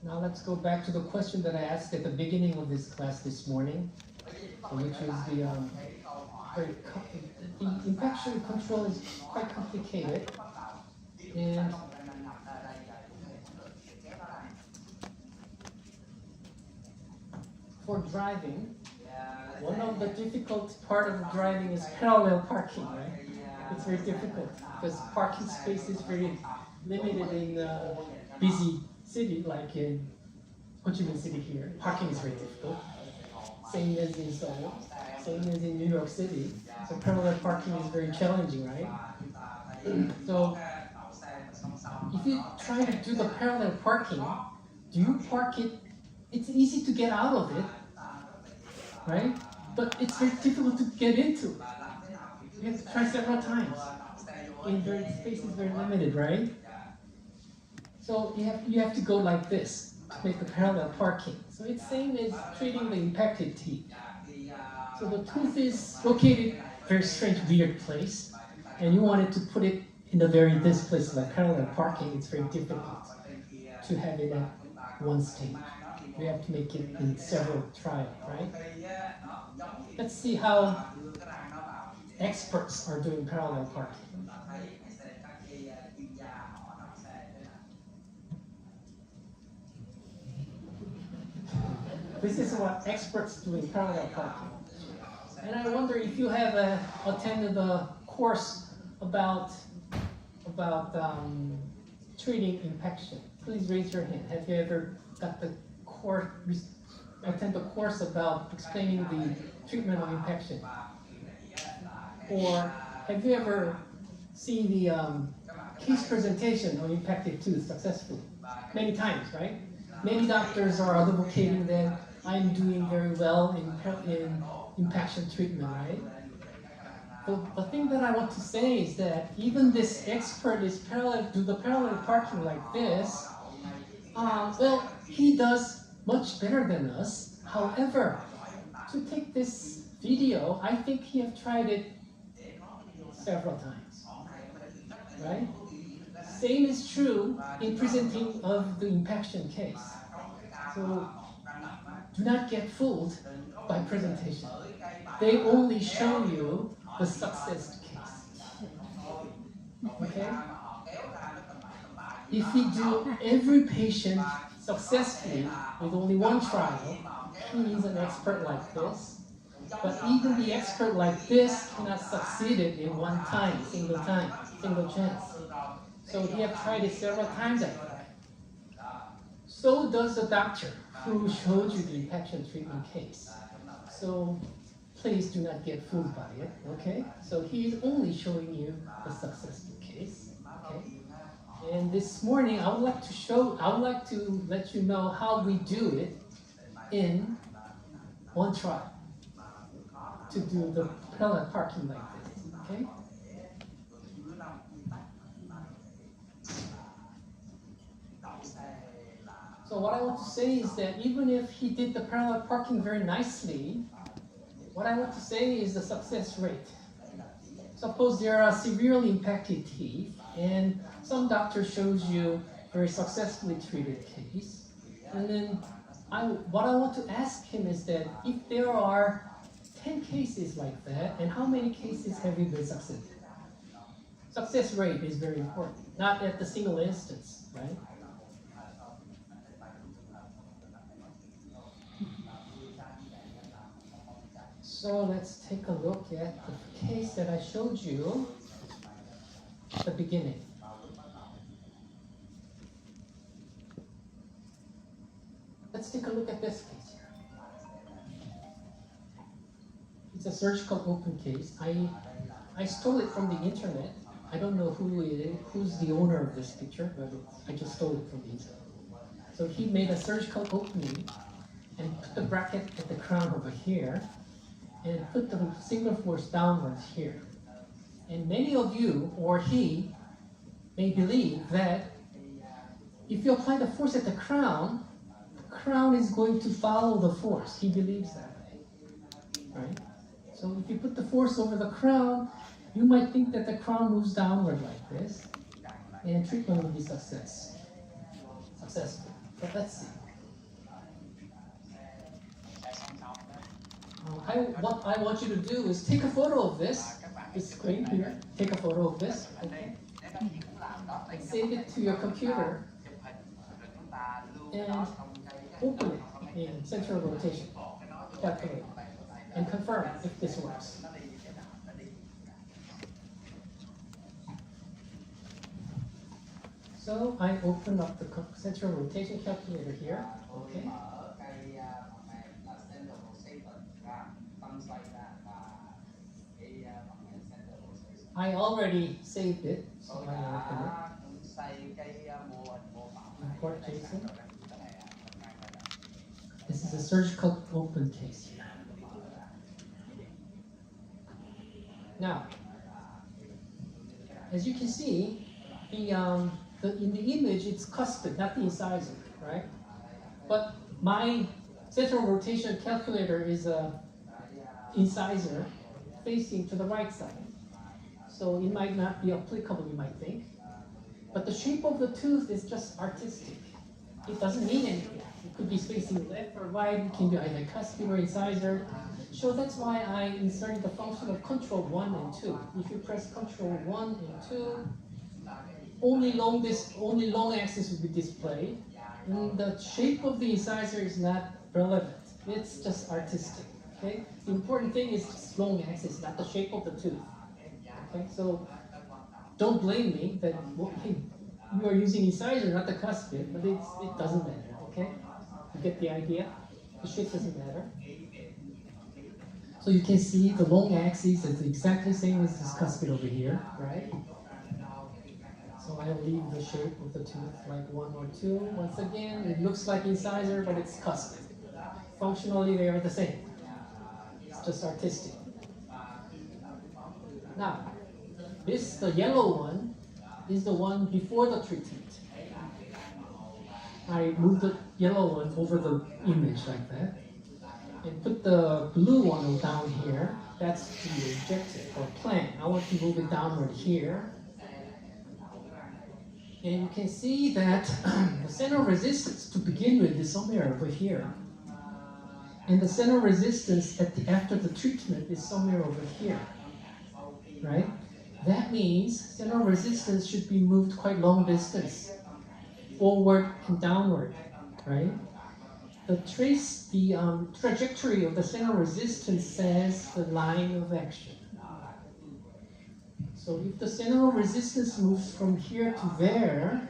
Now let's go back to the question that I asked at the beginning of this class this morning, which is the impaction control is quite complicated, and for driving, one of the difficult part of driving is parallel parking, right? It's very difficult because parking space is very limited in busy city like in Ho Chi Minh City here. Parking is very difficult. Same as in Seoul, same as in New York City. So parallel parking is very challenging, right? So if you try to do the parallel parking, do you park it? It's easy to get out of it, right? But it's very difficult to get into. You have to try several times. And the space is very limited, right? So you have to go like this to make the parallel parking. So it's same as treating the impacted teeth. So the tooth is located very strange, weird place, and you wanted to put it in this place like parallel parking. It's very difficult to have it at one stage. We have to make it in several trials, right? Let's see how experts are doing parallel parking. This is what experts do in parallel parking. And I wonder if you have attended a course about treating impaction? Please raise your hand. Have you ever got the course, attend a course about explaining the treatment of impaction? Or have you ever seen the case presentation on impacted tooth successfully? Many times, right? Many doctors are advocating that I'm doing very well in impaction treatment, right? The thing that I want to say is that even this expert is do the parallel parking like this. Well, he does much better than us. However, to take this video, I think he have tried it several times, right? Same is true in presenting of the impaction case. So do not get fooled by presentation. They only show you the success case. Okay? If we do every patient successfully with only one trial, he needs an expert like this. But even the expert like this cannot succeed it in one time, single chance. So he have tried it several times at that. So does the doctor who showed you the impaction treatment case. So please do not get fooled by it, okay? So he is only showing you the successful case, okay? And this morning, I would like to let you know how we do it in one trial to do the parallel parking like this, okay? So what I want to say is that even if he did the parallel parking very nicely, what I want to say is the success rate. Suppose there are severely impacted teeth, and some doctor shows you very successfully treated case, and then what I want to ask him is that if there are 10 cases like that, and how many cases have you been successful? Success rate is very important, not at the single instance, right? So let's take a look at the case that I showed you at the beginning. Let's take a look at this case here. It's a surgical open case. I stole it from the internet. I don't know who's the owner of this picture, but I just stole it from the internet. So he made a surgical opening and put the bracket at the crown over here, and put the single force downwards here. And many of you, or he, may believe that if you apply the force at the crown is going to follow the force. He believes that way, right? So if you put the force over the crown, you might think that the crown moves downward like this, and treatment will be successful. But let's see. What I want you to do is take a photo of this screen here, take a photo of this, okay? And save it to your computer, and open it in central rotation, calculate, and confirm if this works. So I open up the central rotation calculator here, okay? I already saved it, so I open it. Import JSON. This is a surgical open case here. Now, as you can see, in the image it's cuspid, not the incisor, right? But my central rotation calculator is a incisor facing to the right side. So it might not be applicable, you might think. But the shape of the tooth is just artistic. It doesn't mean anything. It could be facing left or right, it can be either cuspid or incisor. So that's why I inserted the function of control 1 and 2. If you press control 1 and 2, only long axis will be displayed. And the shape of the incisor is not relevant. It's just artistic. Okay? The important thing is just long axis, not the shape of the tooth. Okay, so don't blame me that hey, you are using incisor, not the cuspid, but it doesn't matter. Okay, you get the idea. The shape doesn't matter. So you can see the long axis is exactly the same as this cuspid over here, right? So I'll leave the shape of the tooth like 1 or 2. Once again, it looks like incisor, but it's cuspid. Functionally, they are the same. It's just artistic. Now, the yellow one, is the one before the treatment. I moved the yellow one over the image like that, and put the blue one down here. That's the objective or plan. I want to move it downward here. And you can see that the center of resistance to begin with is somewhere over here. And the center of resistance after the treatment is somewhere over here, right? That means center of resistance should be moved quite long distance, forward and downward, right? The trajectory of the center of resistance says the line of action. So if the center of resistance moves from here to there,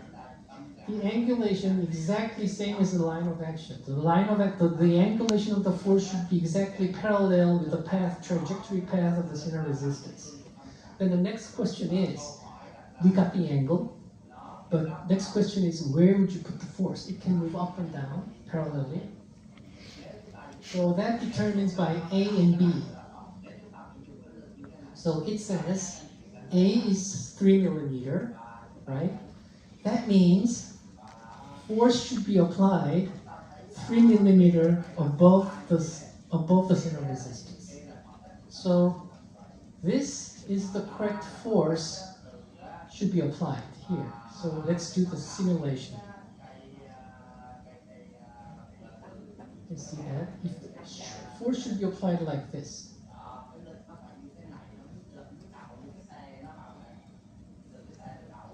the angulation exactly same as the line of action. The angulation of the force should be exactly parallel with the trajectory path of the center of resistance. Then the next question is, we got the angle, but next question is, where would you put the force? It can move up and down parallelly. So that determines by A and B. So it says A is 3 millimeter, right? That means force should be applied 3 millimeter above the center of resistance. So this is the correct force should be applied here. So let's do the simulation. You see that? If the force should be applied like this.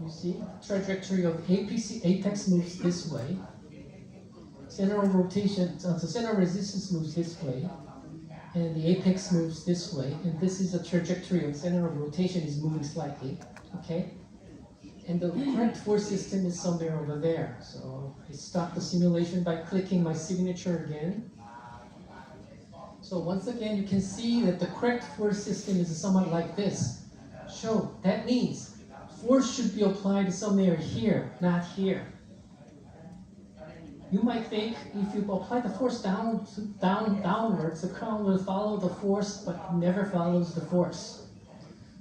You see, trajectory of apex moves this way. Center of rotation, the center of resistance moves this way, and the apex moves this way. And this is the trajectory of center of rotation is moving slightly. Okay, and the correct force system is somewhere over there. So I stop the simulation by clicking my signature again. So once again, you can see that the correct force system is somewhat like this. So that means force should be applied somewhere here, not here. You might think if you apply the force downwards, the crown will follow the force, but never follows the force.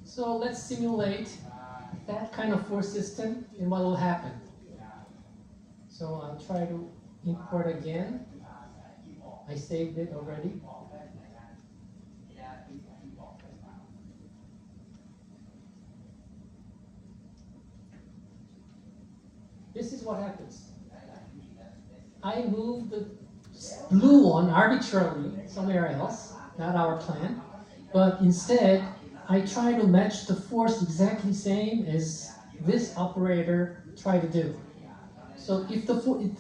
So let's simulate that kind of force system and what will happen. So I'll try to import again. I saved it already. This is what happens. I moved the blue one arbitrarily somewhere else, not our plan, but instead I try to match the force exactly same as this operator tried to do. So if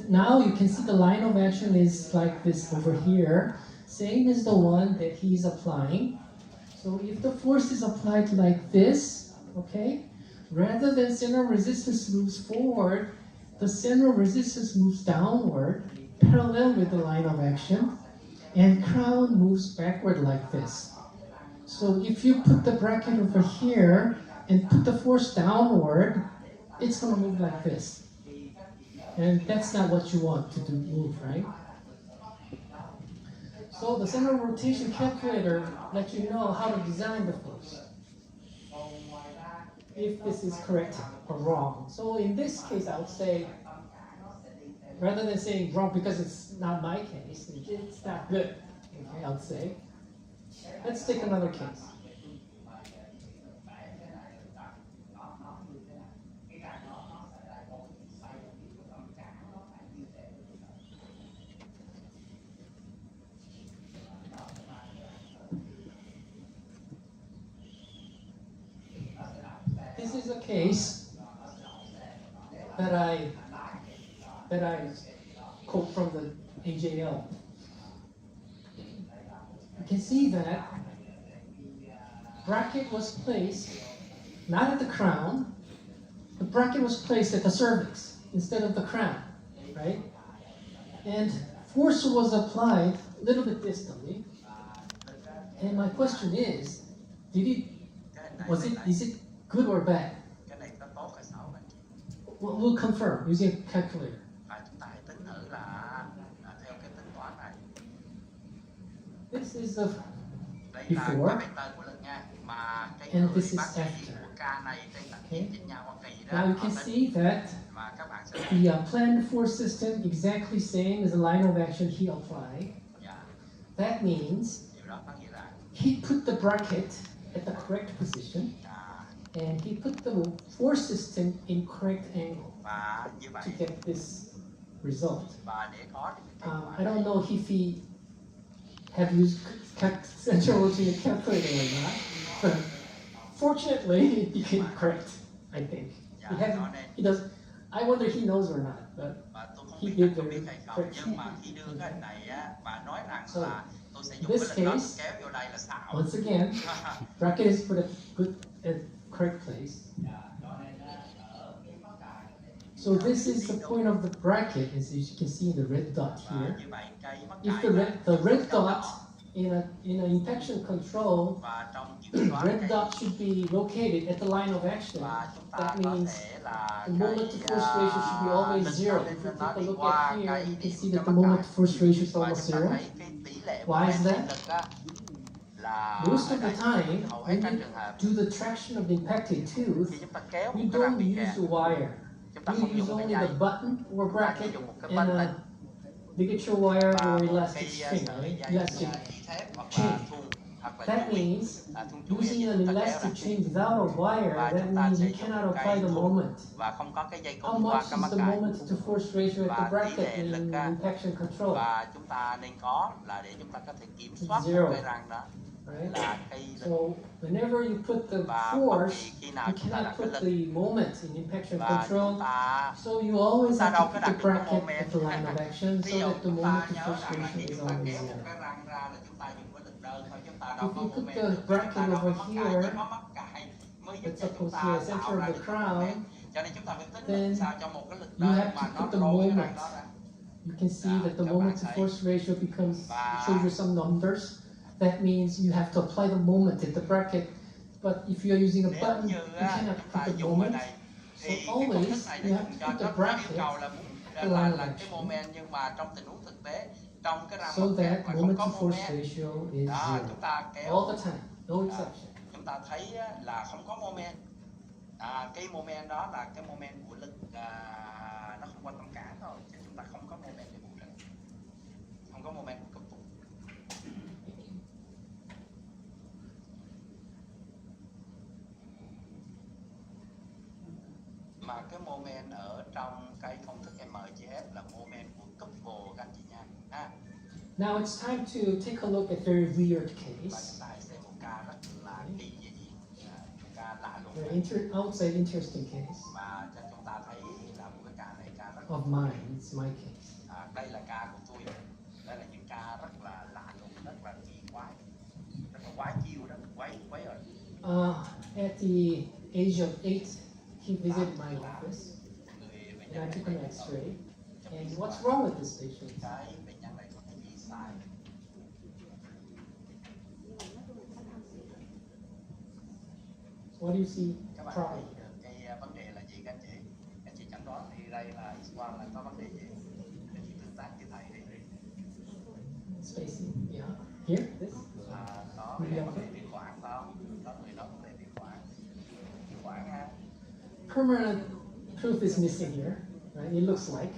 now you can see the line of action is like this over here, same as the one that he's applying. So if the force is applied like this, okay, rather than center of resistance moves forward, the center of resistance moves downward, parallel with the line of action, and crown moves backward like this. So if you put the bracket over here and put the force downward, it's going to move like this. And that's not what you want to move, right? So the center of rotation calculator lets you know how to design the force, if this is correct or wrong. So in this case, I would say, rather than saying wrong because it's not my case, it's not good, okay, I would say. Let's take another case. This is a case that I quote from the AJL. You can see that bracket was placed not at the crown. The bracket was placed at the cervix instead of the crown, right? And force was applied a little bit distantly. And my question is it good or bad? We'll confirm using a calculator. This is the before, and this is after. Okay. Now you can see that the planned force system exactly same as the line of action he applied. That means he put the bracket at the correct position, and he put the force system in correct angle to get this result. I don't know if he have used central rotating calculator or not, but fortunately it became correct, I think. He does. I wonder he knows or not, but he did the correct. So in this case, once again, bracket is put at correct place. So this is the point of the bracket, as you can see in the red dot here. If the red dot in an impaction control, red dot should be located at the line of action. That means the moment to force ratio should be always 0. If you take a look at here, you can see that the moment to force ratio is almost 0. Why is that? Most of the time, when you do the traction of the impacted tooth, we don't use a wire. We use only the button or bracket and a ligature wire or elastic string, right? Elastic chain. That means using an elastic chain without a wire, that means you cannot apply the moment. How much is the moment to force ratio at the bracket in impaction control? 0. Right? So whenever you put the force, you cannot put the moment in impaction control. So you always have to put the bracket at the line of action so that the moment to force ratio is always 0. If you put the bracket over here, let's suppose here, center of the crown, then you have to put the moment. You can see that the moment to force ratio becomes, shows you some numbers. That means you have to apply the moment at the bracket. But if you are using a button, you cannot put the moment. So always you have to put the bracket at the line of action, so that moment to force ratio is 0 all the time, no exception. Chúng ta thấy là không có moment. Cái moment đó là cái moment của lực, nó không quan tâm cả thôi, chứ chúng ta không có moment về bộ trần, không có moment của công tụ. Mà cái moment ở trong cái công thức MGF là moment của couple các anh chị nha. Now it's time to take a look at very weird case. Very outside interesting case of mine. It's my case. Đây là ca của tôi. Đây là những ca rất là lạ lùng, rất là kỳ quái, rất là quái chiêu đó, quái rồi. At the age of 8, he visited my office, and I took an X-ray. And what's wrong with this patient? What do you see problem? Cái vấn đề là gì các anh chị? Anh chị chẳng đoán thì đây là X-quang là có vấn đề gì? Anh chị tương tác với thầy đi. Spacing, yeah. Here, this. Có vấn đề viêm quản không? Có người nói vấn đề viêm quản. Viêm quản ha. Permanent tooth is missing here, right? It looks like.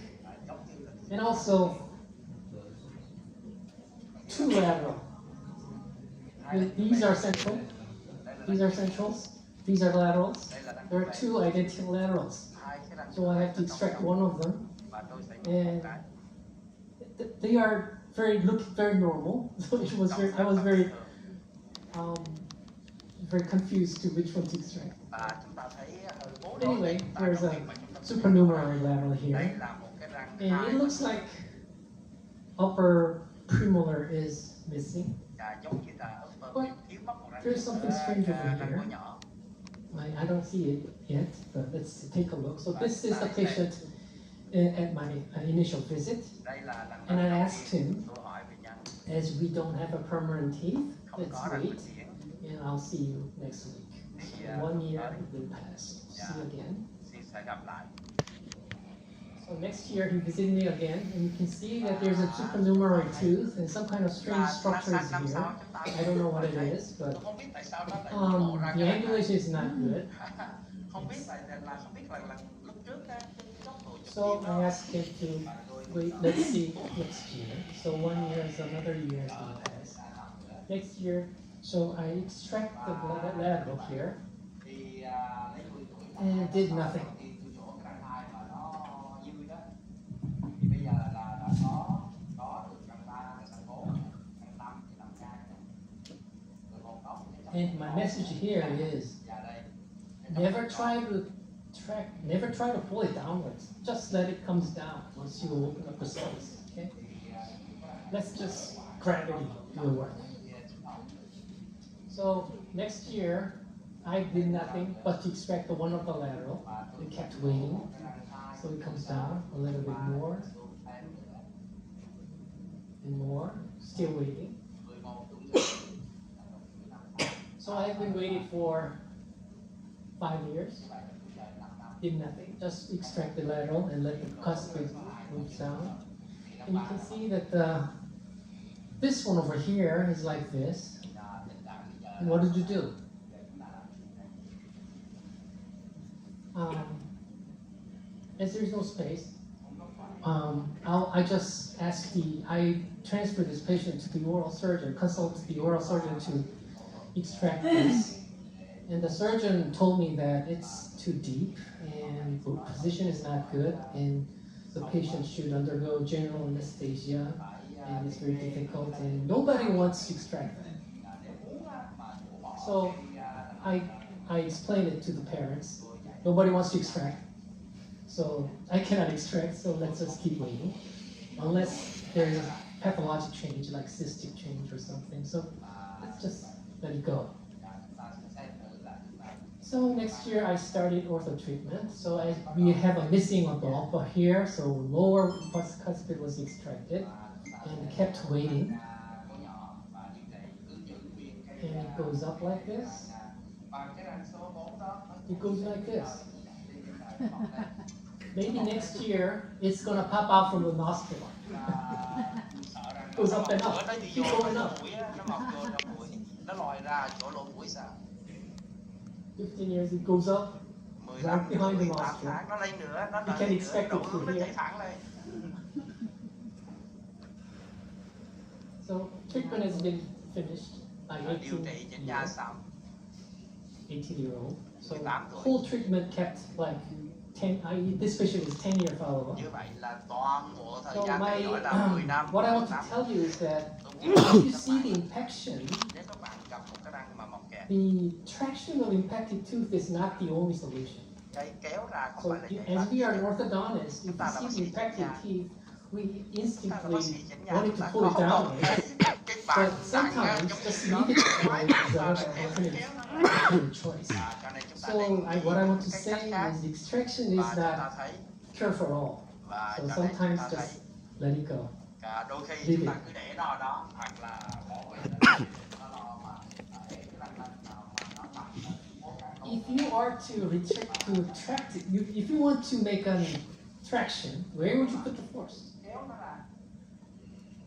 And also, two lateral. These are central. These are centrals. These are laterals. There are two identical laterals. So I have to extract one of them. And they are look very normal. So I was very confused to which one to extract. Anyway, there's a supernumerary lateral here. And it looks like upper premolar is missing. But there's something strange over here. I don't see it yet, but let's take a look. So this is the patient at my initial visit, and I asked him, as we don't have a permanent teeth, let's wait, and I'll see you next week. So 1 year will pass. See you again. So next year he visited me again, and you can see that there's a supernumerary tooth and some kind of strange structure is here. I don't know what it is, but the angulation is not good. So I asked him to wait, let's see next year. So 1 year is another year is going to pass. Next year, so I extract the lateral here, and it did nothing. And my message here is never try to pull it downwards. Just let it comes down once you open up the space. Okay? Let's just gravity will work. So next year I did nothing but to extract the one of the lateral. We kept waiting. So it comes down a little bit more and more. Still waiting. So I've been waiting for 5 years. Did nothing. Just extract the lateral and let the cuspid move down. And you can see that this one over here is like this. And what did you do? As there's no space, I transfer this patient to the oral surgeon, consult the oral surgeon to extract this. And the surgeon told me that it's too deep and the position is not good and the patient should undergo general anesthesia and it's very difficult and nobody wants to extract that. So I explained it to the parents. Nobody wants to extract. So I cannot extract, so let's just keep waiting. Unless there's a pathologic change, like cystic change or something. So let's just let it go. So next year I started ortho treatment. So we have a missing of the upper here, so lower cuspid was extracted and kept waiting. And it goes up like this. It goes like this. Maybe next year it's gonna pop out from the nostril. Goes up and up. Keep going up. 15 years it goes up. Right behind the nostril. You can expect it to here. So treatment has been finished by 18-year-old. So whole treatment kept like 10. This patient is 10-year follow-up. So what I want to tell you is that if you see the impaction, the traction of impacted tooth is not the only solution. So as we are an orthodontist, if we see the impacted teeth, we instinctively wanted to pull it down. But sometimes just leave it alone is another alternative choice. So what I want to say is extraction is not cure for all. So sometimes just let it go. Leave it. If you are to retract it, if you want to make a traction, where would you put the force?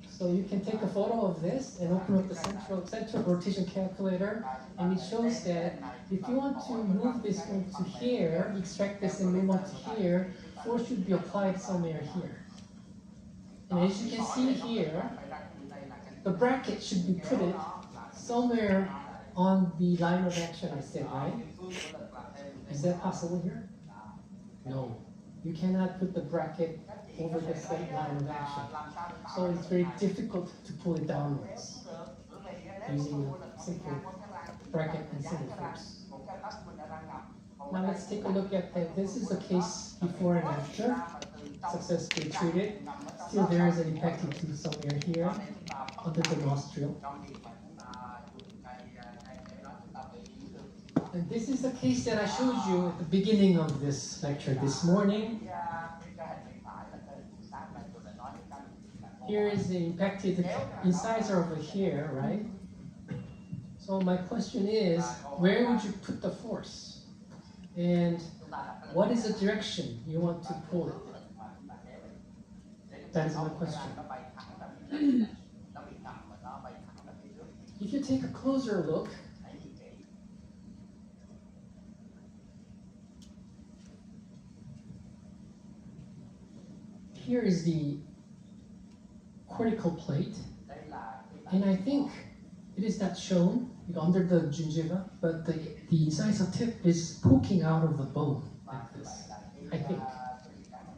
So you can take a photo of this and open up the central rotation calculator, and it shows that if you want to move this one to here, extract this and move on to here, force should be applied somewhere here. And as you can see here, the bracket should be put it somewhere on the line of action I said, right? Is that possible here? No. You cannot put the bracket over the line of action. So it's very difficult to pull it downwards using a simple bracket and single force. Now let's take a look at that. This is a case before and after. Successfully treated. Still there is an impacted tooth somewhere here under the nostril. And this is the case that I showed you at the beginning of this lecture this morning. Here is the impacted incisor over here, right? So my question is, where would you put the force? And what is the direction you want to pull it? That is my question. If you take a closer look, here is the cortical plate, and I think it is not shown under the gingiva, but the incisor tip is poking out of the bone like this. I think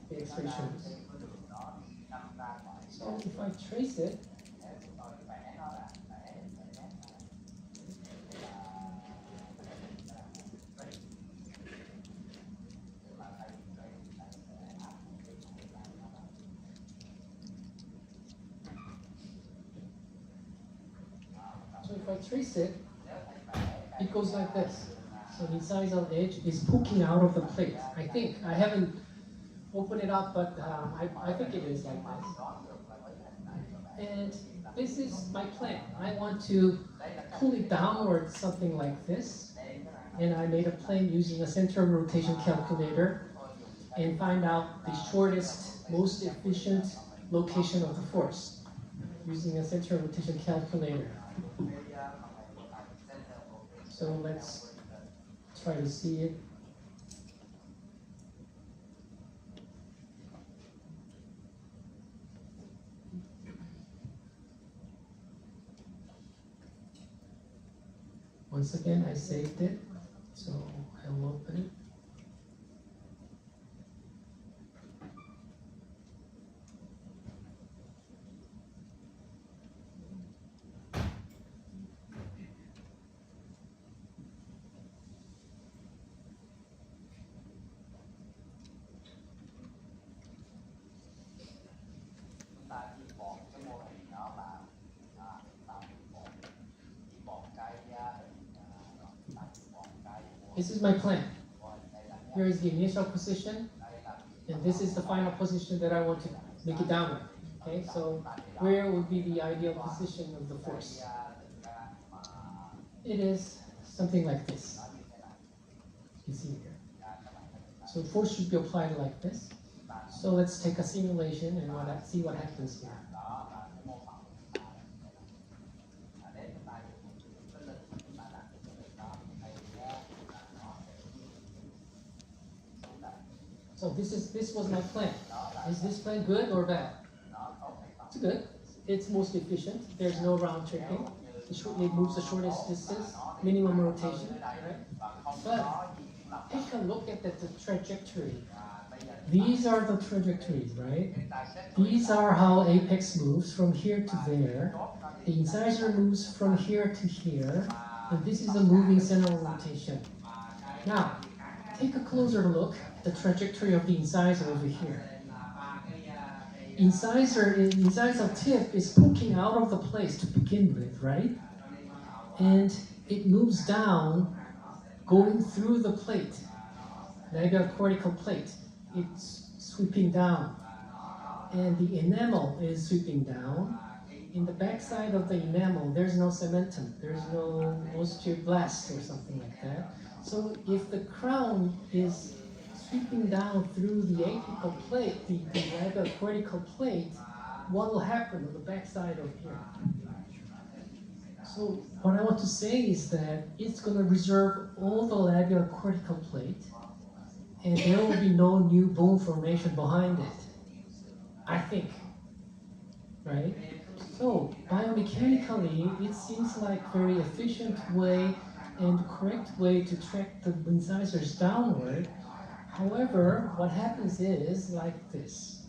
the X-ray shows. So if I trace it, it goes like this. So the incisor edge is poking out of the plate. I think, I haven't opened it up, but I think it is like this. And this is my plan. I want to pull it downward something like this. And I made a plan using a center of rotation calculator and find out the shortest, most efficient location of the force using a center of rotation calculator. So let's try to see it. Once again, I saved it, so I'll open it. This is my plan. Here is the initial position, and this is the final position that I want to make it downward. Okay, so where would be the ideal position of the force? It is something like this. You see here. So force should be applied like this. So let's take a simulation and see what happens here. So this was my plan. Is this plan good or bad? It's good. It's most efficient. There's no round tripping. It moves the shortest distance, minimum rotation. Right? But take a look at the trajectory. These are the trajectories, right? These are how apex moves from here to there. The incisor moves from here to here. And this is a moving center of rotation. Now, take a closer look at the trajectory of the incisor over here. Incisor tip is poking out of the place to begin with, right? And it moves down, going through the plate, labial cortical plate. It's sweeping down. And the enamel is sweeping down. In the backside of the enamel, there's no cementum. There's no osteoblast or something like that. So if the crown is sweeping down through the apical plate, the labial cortical plate, what will happen on the backside of here? So what I want to say is that it's going to reserve all the labial cortical plate, and there will be no new bone formation behind it. I think, right? So biomechanically, it seems like a very efficient way and correct way to track the incisors downward. However, what happens is like this.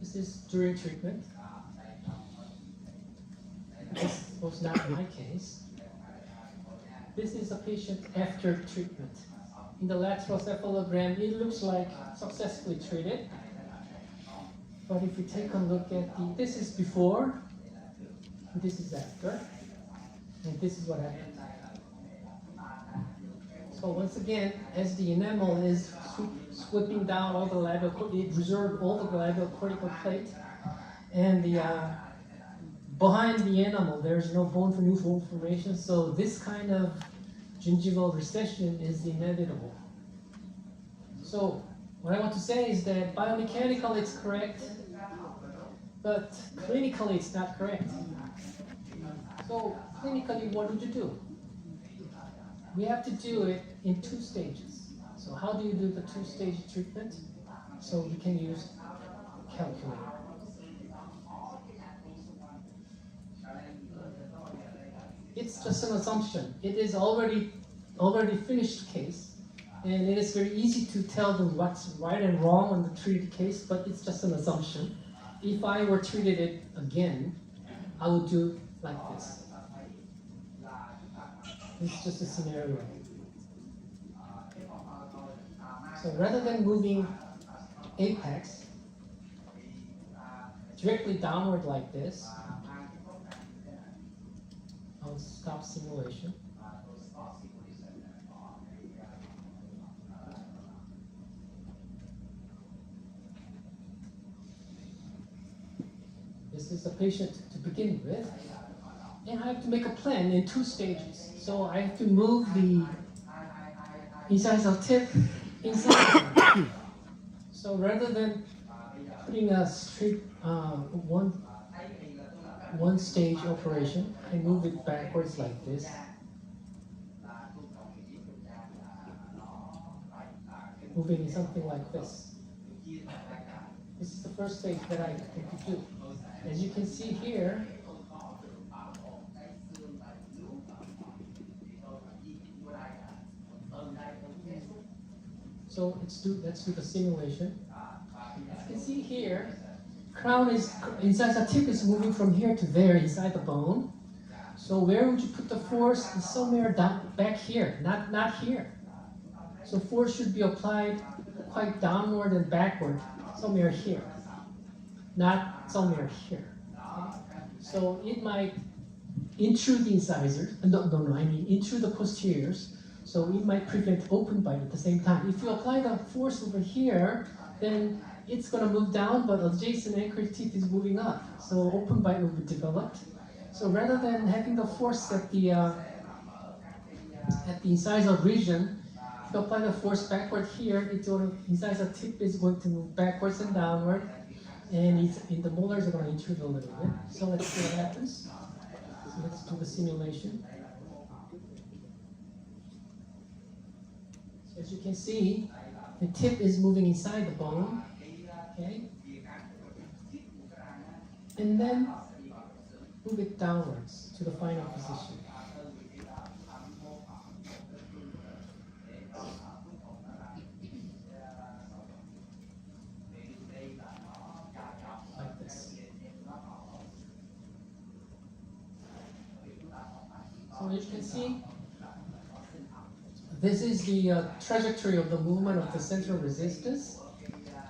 This is during treatment. This was not my case. This is a patient after treatment. in the lateral cephalogram, it looks like successfully treated. But if you take a look at this is before, this is after, and this is what happened. So once again, as the enamel is sweeping down all the labial, it reserved all the labial cortical plate, and behind the enamel there's no new bone formation. So this kind of gingival recession is inevitable. So what I want to say is that biomechanically it's correct, but clinically it's not correct. So clinically, what would you do? We have to do it in 2 stages. So how do you do the 2-stage treatment? So we can use calculator. It's just an assumption. It is already finished case, and it is very easy to tell them what's right and wrong on the treated case, but it's just an assumption. If I were treated it again, I would do like this. It's just a scenario. So rather than moving apex directly downward like this, I'll stop simulation. This is the patient to begin with, and I have to make a plan in 2 stages. So I have to move the incisal tip inside. So rather than putting a straight one stage operation, I move it backwards like this. Moving something like this. This is the first stage that I can do. As you can see here, so let's do the simulation. As you can see here, incisal tip is moving from here to there inside the bone. So where would you put the force? It's somewhere back here, not here. So force should be applied quite downward and backward, somewhere here, not somewhere here. Okay? So it might intrude the incisors, intrude the posteriors. So it might prevent open bite at the same time. If you apply the force over here, then it's going to move down, but adjacent anchored teeth is moving up. So open bite will be developed. So rather than having the force at the incisal region, if you apply the force backward here, incisal tip is going to move backwards and downward, and the molars are going to intrude a little bit. So let's see what happens. So let's do the simulation. As you can see, the tip is moving inside the bone, okay? And then move it downwards to the final position. Like this. So as you can see, this is the trajectory of the movement of the central resistance,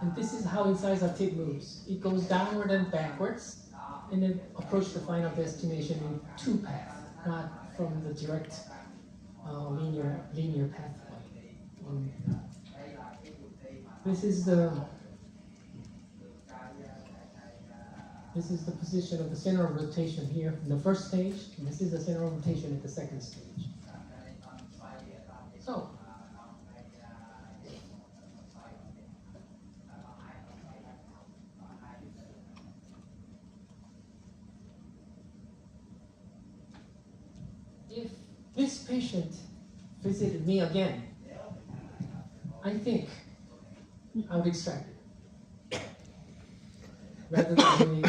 and this is how incisal tip moves. It goes downward and backwards, and then approach the final destination in 2 paths, not from the direct linear pathway. This is the position of the center of rotation here in the first stage, and this is the center of rotation at the second stage. So, if this patient visited me again, I think I would extract it. Rather than doing,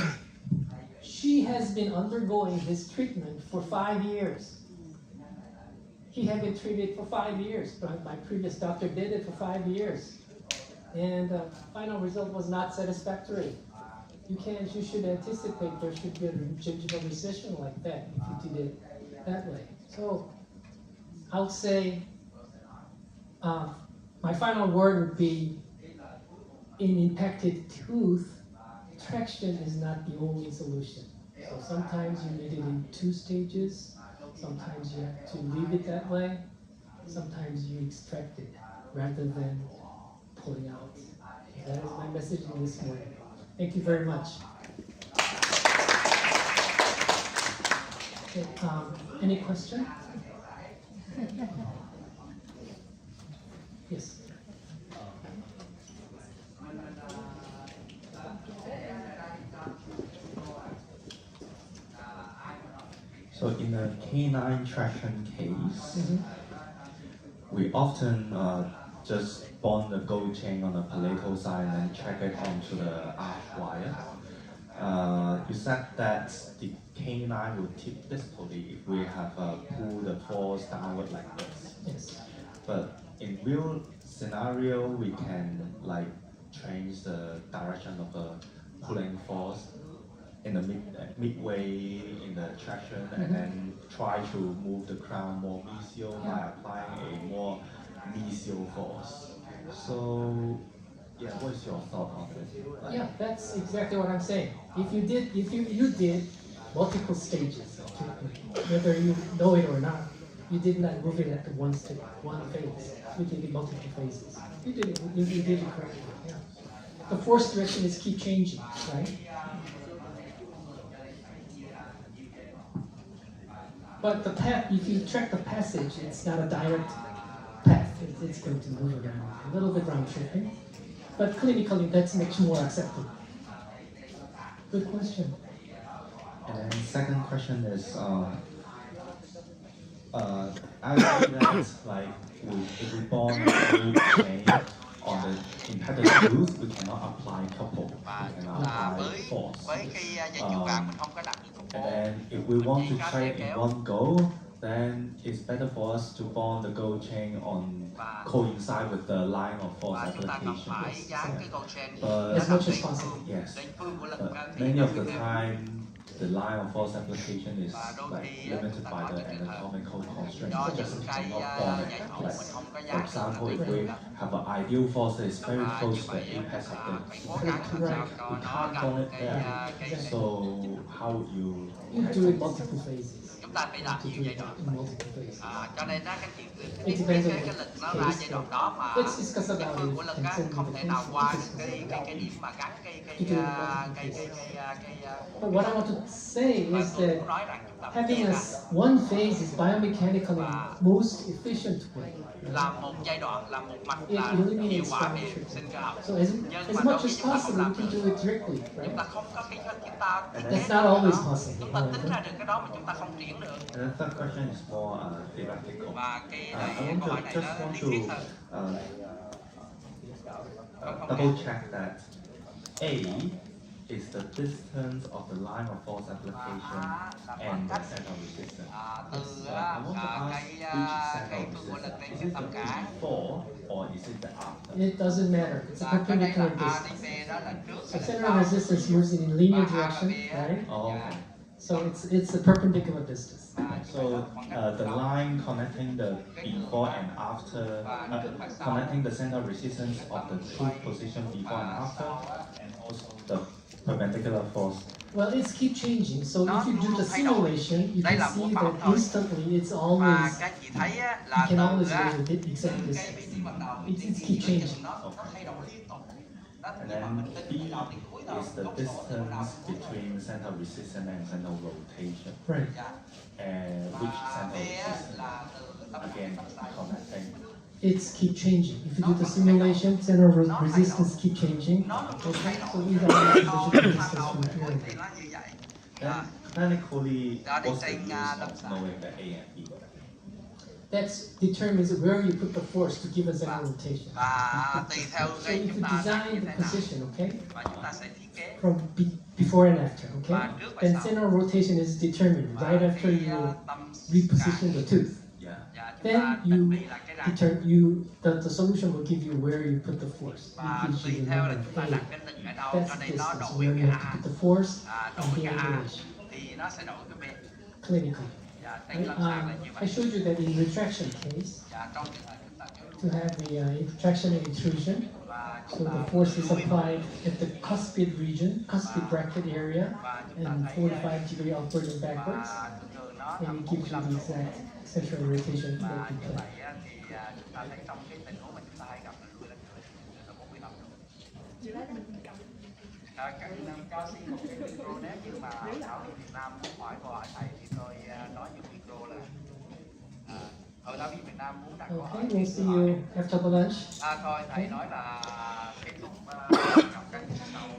she has been undergoing this treatment for 5 years. He had been treated for 5 years, but my previous doctor did it for 5 years. And the final result was not satisfactory. You should anticipate there should be a gingival recession like that if you did it that way. So I would say My final word would be, in impacted tooth, traction is not the only solution. So sometimes you need it in 2 stages, sometimes you have to leave it that way, sometimes you extract it rather than pulling out. That is my message in this morning. Thank you very much. Okay, any question? Yes. So in a canine traction case, we often just bond the gold chain on the palatal side and then check it onto the arch wire. You said that the canine will tip distally if we have pulled the force downward like this. Yes. But in real scenario, we can like change the direction of the pulling force in the midway in the traction, and then try to move the crown more mesial by applying a more mesial force. So, yeah, what's your thought on this? Yeah, that's exactly what I'm saying. If you did multiple stages of treatment, whether you know it or not, you did not move it at the one phase. You did it multiple phases. You did it correctly. Yeah. The force direction is keep changing, right? But the path, if you track the passage, it's not a direct path. It's going to move around, a little bit round tripping. But clinically, that's much more acceptable. Good question. And then second question is, I think that like if we bond the chain on the impeded tooth, we cannot apply couple, we cannot apply force. And then if we want to trade in one go, then it's better for us to bond the gold chain on coincide with the line of force application. But As much as possible. yes, but many of the time the line of force application is like limited by the anatomical constraints. Just cannot bond it. Like, for example, if we have an ideal force that is very close to the apex of the trach, we can't bond it there. So how would you? You do it multiple phases. Chúng ta phải làm nhiều giai đoạn. Cho nên đó, cái lực nó ra giai đoạn đó mà cái phương của lực không thể nào qua cái điểm mà gắn But what I want to say is that having one phase is biomechanically most efficient way. Là một giai đoạn, là một mạch là hiệu quả về sinh cơ học. So as much as possible, you can do it directly, right? Chúng ta không có khi chúng ta That's not always possible. Chúng ta tính ra được cái đó mà chúng ta không triển được. And the third question is more theoretical. Và cái I câu hỏi này just nó want lý thuyết to hơn. double check that A is the distance of the line of force application and the center of resistance. I want to ask which center of resistance. Is it the before or is it the after? It doesn't matter. It's a perpendicular distance. So center of resistance moves in linear direction, right? Oh, okay. So it's a perpendicular distance. So the line connecting the before and after, connecting the center of resistance of the tooth position before and after, and also the perpendicular force. Well, it's keep changing. So if you do the simulation, you can see that instantly it's always, you can always measure the exact distance. It's keep changing. And then B is the distance between center of resistance and center of rotation. Right. And which center of resistance, again, connecting. It's keep changing. If you do the simulation, center of resistance keep changing. Okay, so we have a measure the distance from here and there. Then clinically, what's the use of knowing the A and B? That determines where you put the force to give a center rotation. Tùy theo So if you design the position, okay, và chúng ta sẽ thiết kế from before and after, okay, then center of rotation is determined right after you reposition the tooth. Then the solution will give you where you put the force. It gives you the number of A. That's the distance where you have to put the force and the angulation. thì nó sẽ đổi cái B. Clinically. Right? I showed you that in retraction case, Trong trường hợp chúng ta to have the traction and intrusion. So the force is applied at the cuspid region, cuspid bracket area, and 45-degree upward and backwards. And it gives you the exact central rotation that you play. Chúng ta thấy trong cái tình huống mà chúng ta hay gặp là lui lên là 45 độ. Các cao xin một cái micro, nếu như mà ở Việt Nam muốn hỏi câu hỏi thầy thì tôi nói như micro là ở giáo viên Việt Nam muốn đặt câu hỏi. Okay, we'll see you after the lunch. Thôi thầy nói là kết thúc học các sau.